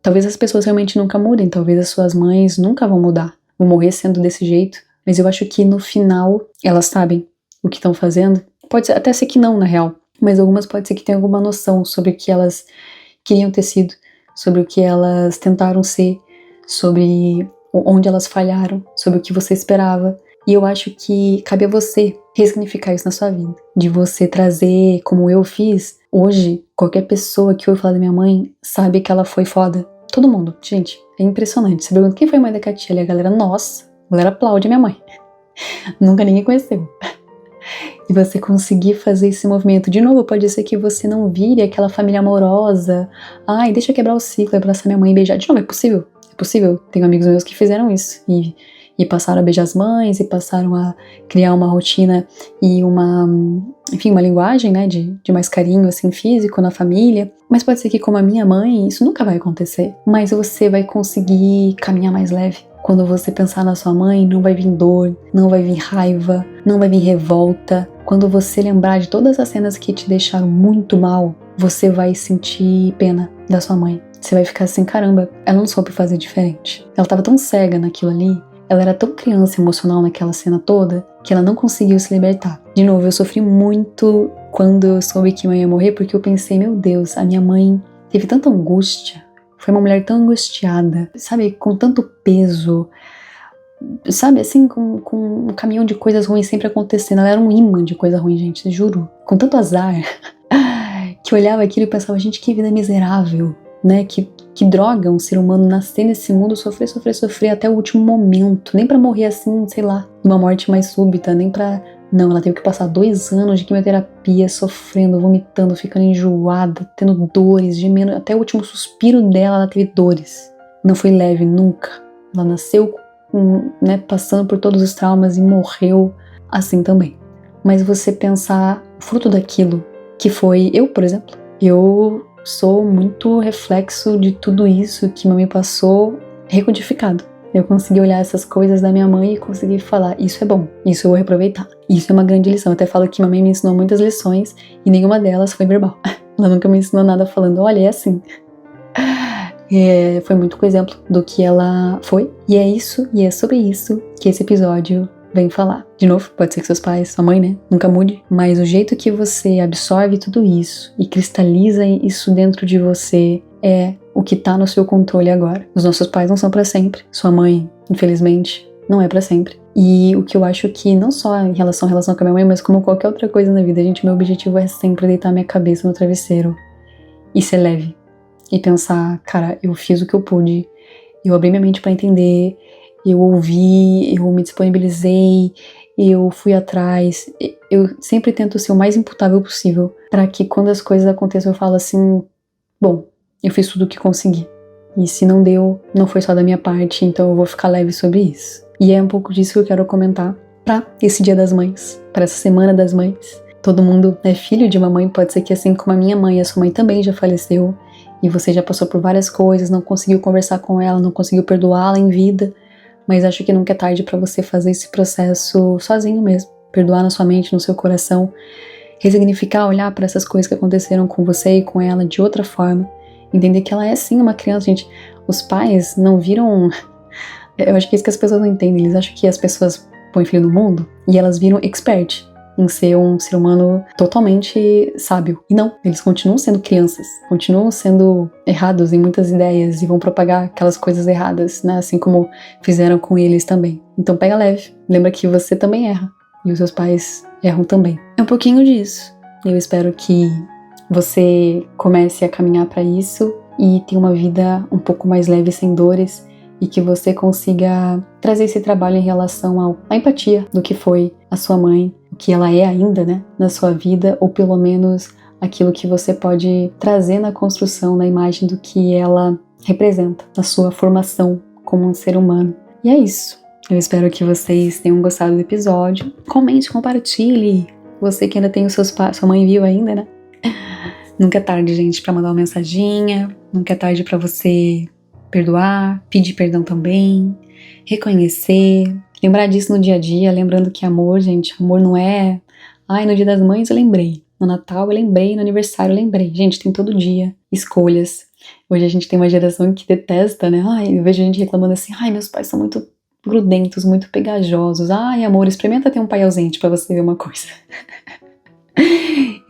talvez as pessoas realmente nunca mudem, talvez as suas mães nunca vão mudar, vão morrer sendo desse jeito, mas eu acho que no final elas sabem o que estão fazendo. Pode até ser que não, na real, mas algumas pode ser que tenham alguma noção sobre o que elas queriam ter sido, sobre o que elas tentaram ser, sobre onde elas falharam, sobre o que você esperava. E eu acho que cabe a você ressignificar isso na sua vida. De você trazer, como eu fiz, hoje, qualquer pessoa que ouve falar da minha mãe sabe que ela foi foda. Todo mundo. Gente, é impressionante. Você pergunta quem foi a mãe da Katia? A galera, nossa, a galera aplaude a minha mãe. Nunca ninguém conheceu. E você conseguir fazer esse movimento. De novo, pode ser que você não vire aquela família amorosa. Ai, deixa eu quebrar o ciclo, abraçar minha mãe e beijar. De novo, é possível. É possível. Tenho amigos meus que fizeram isso. E passaram a beijar as mães, e passaram a criar uma rotina e uma linguagem, né, de mais carinho, assim, físico na família. Mas pode ser que, como a minha mãe, isso nunca vai acontecer. Mas você vai conseguir caminhar mais leve. Quando você pensar na sua mãe, não vai vir dor, não vai vir raiva, não vai vir revolta. Quando você lembrar de todas as cenas que te deixaram muito mal, você vai sentir pena da sua mãe. Você vai ficar assim, caramba, ela não soube fazer diferente. Ela tava tão cega naquilo ali, ela era tão criança emocional naquela cena toda, que ela não conseguiu se libertar. De novo, eu sofri muito quando eu soube que minha mãe ia morrer, porque eu pensei, meu Deus, a minha mãe teve tanta angústia, foi uma mulher tão angustiada, sabe, com tanto peso, sabe, assim, com um caminhão de coisas ruins sempre acontecendo. Ela era um imã de coisa ruim, gente, juro. Com tanto azar, que eu olhava aquilo e pensava, gente, que vida miserável, né, que droga um ser humano nascer nesse mundo, sofrer até o último momento, nem pra morrer assim, sei lá, numa morte mais súbita, nem pra... Não, ela teve que passar 2 anos de quimioterapia, sofrendo, vomitando, ficando enjoada, tendo dores, gemendo, até o último suspiro dela ela teve dores. Não foi leve, nunca. Ela nasceu, né, passando por todos os traumas e morreu assim também. Mas você pensar o fruto daquilo, que foi eu, por exemplo, eu sou muito reflexo de tudo isso que mamãe passou recodificado. Eu consegui olhar essas coisas da minha mãe e consegui falar, isso é bom, isso eu vou reaproveitar. Isso é uma grande lição. Eu até falo que mamãe me ensinou muitas lições e nenhuma delas foi verbal. Ela nunca me ensinou nada falando, olha, é assim. Foi muito com o exemplo do que ela foi. E é isso, e é sobre isso que esse episódio vem falar. De novo, pode ser que seus pais, sua mãe, né, nunca mude, mas o jeito que você absorve tudo isso e cristaliza isso dentro de você é o que tá no seu controle agora. Os nossos pais não são pra sempre. Sua mãe, infelizmente, não é pra sempre. E o que eu acho que, não só em relação com a minha mãe, mas como qualquer outra coisa na vida, gente, meu objetivo é sempre deitar minha cabeça no travesseiro e ser leve. E pensar, cara, eu fiz o que eu pude, eu abri minha mente pra entender, eu ouvi, eu me disponibilizei, eu fui atrás. Eu sempre tento ser o mais imputável possível, pra que quando as coisas aconteçam eu falo assim, bom, eu fiz tudo o que consegui. E se não deu, não foi só da minha parte, então eu vou ficar leve sobre isso. E é um pouco disso que eu quero comentar pra esse Dia das Mães, pra essa Semana das Mães. Todo mundo é filho de uma mãe, pode ser que assim como a minha mãe, a sua mãe também já faleceu, e você já passou por várias coisas, não conseguiu conversar com ela, não conseguiu perdoá-la em vida, mas acho que nunca é tarde pra você fazer esse processo sozinho mesmo. Perdoar na sua mente, no seu coração, ressignificar, olhar pra essas coisas que aconteceram com você e com ela de outra forma. Entender que ela é sim uma criança, gente. Os pais não viram... Eu acho que é isso que as pessoas não entendem. Eles acham que as pessoas põem filho no mundo e elas viram expert. em ser um ser humano totalmente sábio. E não, eles continuam sendo crianças, continuam sendo errados em muitas ideias e vão propagar aquelas coisas erradas, né? Assim como fizeram com eles também. Então pega leve, lembra que você também erra e os seus pais erram também. É um pouquinho disso. Eu espero que você comece a caminhar para isso e tenha uma vida um pouco mais leve, sem dores, e que você consiga trazer esse trabalho em relação à empatia do que foi a sua mãe, o que ela é ainda, né, na sua vida, ou pelo menos aquilo que você pode trazer na construção, na imagem do que ela representa, na sua formação como um ser humano. E é isso. Eu espero que vocês tenham gostado do episódio. Comente, compartilhe. Você que ainda tem os seus pais, sua mãe viu ainda, né? Nunca é tarde, gente, pra mandar uma mensaginha. Nunca é tarde pra você perdoar, pedir perdão também, reconhecer, lembrar disso no dia a dia, lembrando que amor, gente, amor não é... Ai, no Dia das Mães eu lembrei, no Natal eu lembrei, no aniversário eu lembrei. Gente, tem todo dia escolhas. Hoje a gente tem uma geração que detesta, né? Ai, eu vejo gente reclamando assim, ai, meus pais são muito grudentos, muito pegajosos. Ai, amor, experimenta ter um pai ausente pra você ver uma coisa.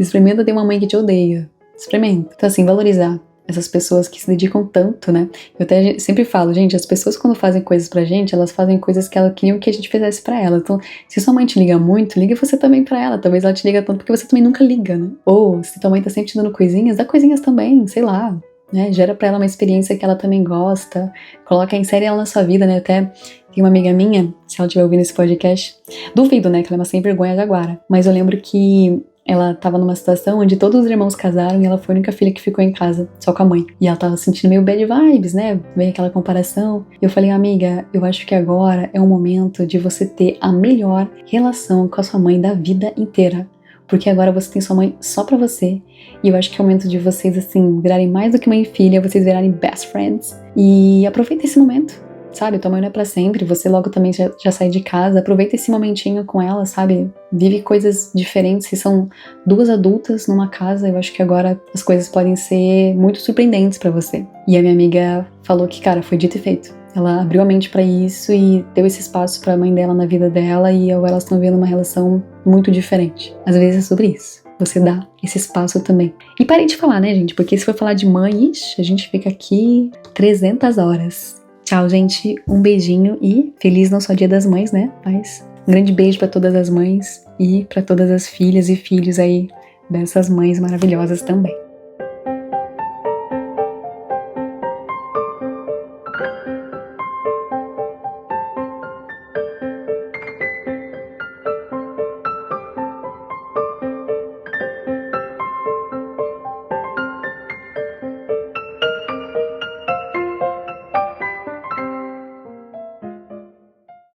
Experimenta ter uma mãe que te odeia. Experimenta. Então assim, valorizar essas pessoas que se dedicam tanto, né? Eu até sempre falo, gente, as pessoas quando fazem coisas pra gente, elas fazem coisas que elas queriam que a gente fizesse pra ela. Então, se sua mãe te liga muito, liga você também pra ela. Talvez ela te liga tanto porque você também nunca liga, né? Ou, se tua mãe tá sempre te dando coisinhas, dá coisinhas também, sei lá, né? Gera pra ela uma experiência que ela também gosta. Coloca, insere ela na sua vida, né? Até tem uma amiga minha, se ela estiver ouvindo esse podcast, duvido, né? Que ela é uma sem vergonha jaguara. Mas eu lembro que ela tava numa situação onde todos os irmãos casaram e ela foi a única filha que ficou em casa, só com a mãe. E ela tava sentindo meio bad vibes, né? Vem aquela comparação. Eu falei, amiga, eu acho que agora é o momento de você ter a melhor relação com a sua mãe da vida inteira. Porque agora você tem sua mãe só pra você. E eu acho que é o momento de vocês, assim, virarem mais do que mãe e filha, vocês virarem best friends. E aproveita esse momento. Sabe, tua mãe não é pra sempre, você logo também já sai de casa, aproveita esse momentinho com ela, sabe, vive coisas diferentes, se são duas adultas numa casa, eu acho que agora as coisas podem ser muito surpreendentes pra você. E a minha amiga falou que, cara, foi dito e feito, ela abriu a mente pra isso e deu esse espaço pra mãe dela na vida dela e agora elas estão vendo uma relação muito diferente. Às vezes é sobre isso. Você dá esse espaço também. E parei de falar, né, gente, porque se for falar de mãe, ixi, a gente fica aqui 300 horas. Tchau, gente. Um beijinho e feliz não só Dia das Mães, né? Mas um grande beijo pra todas as mães e pra todas as filhas e filhos aí dessas mães maravilhosas também.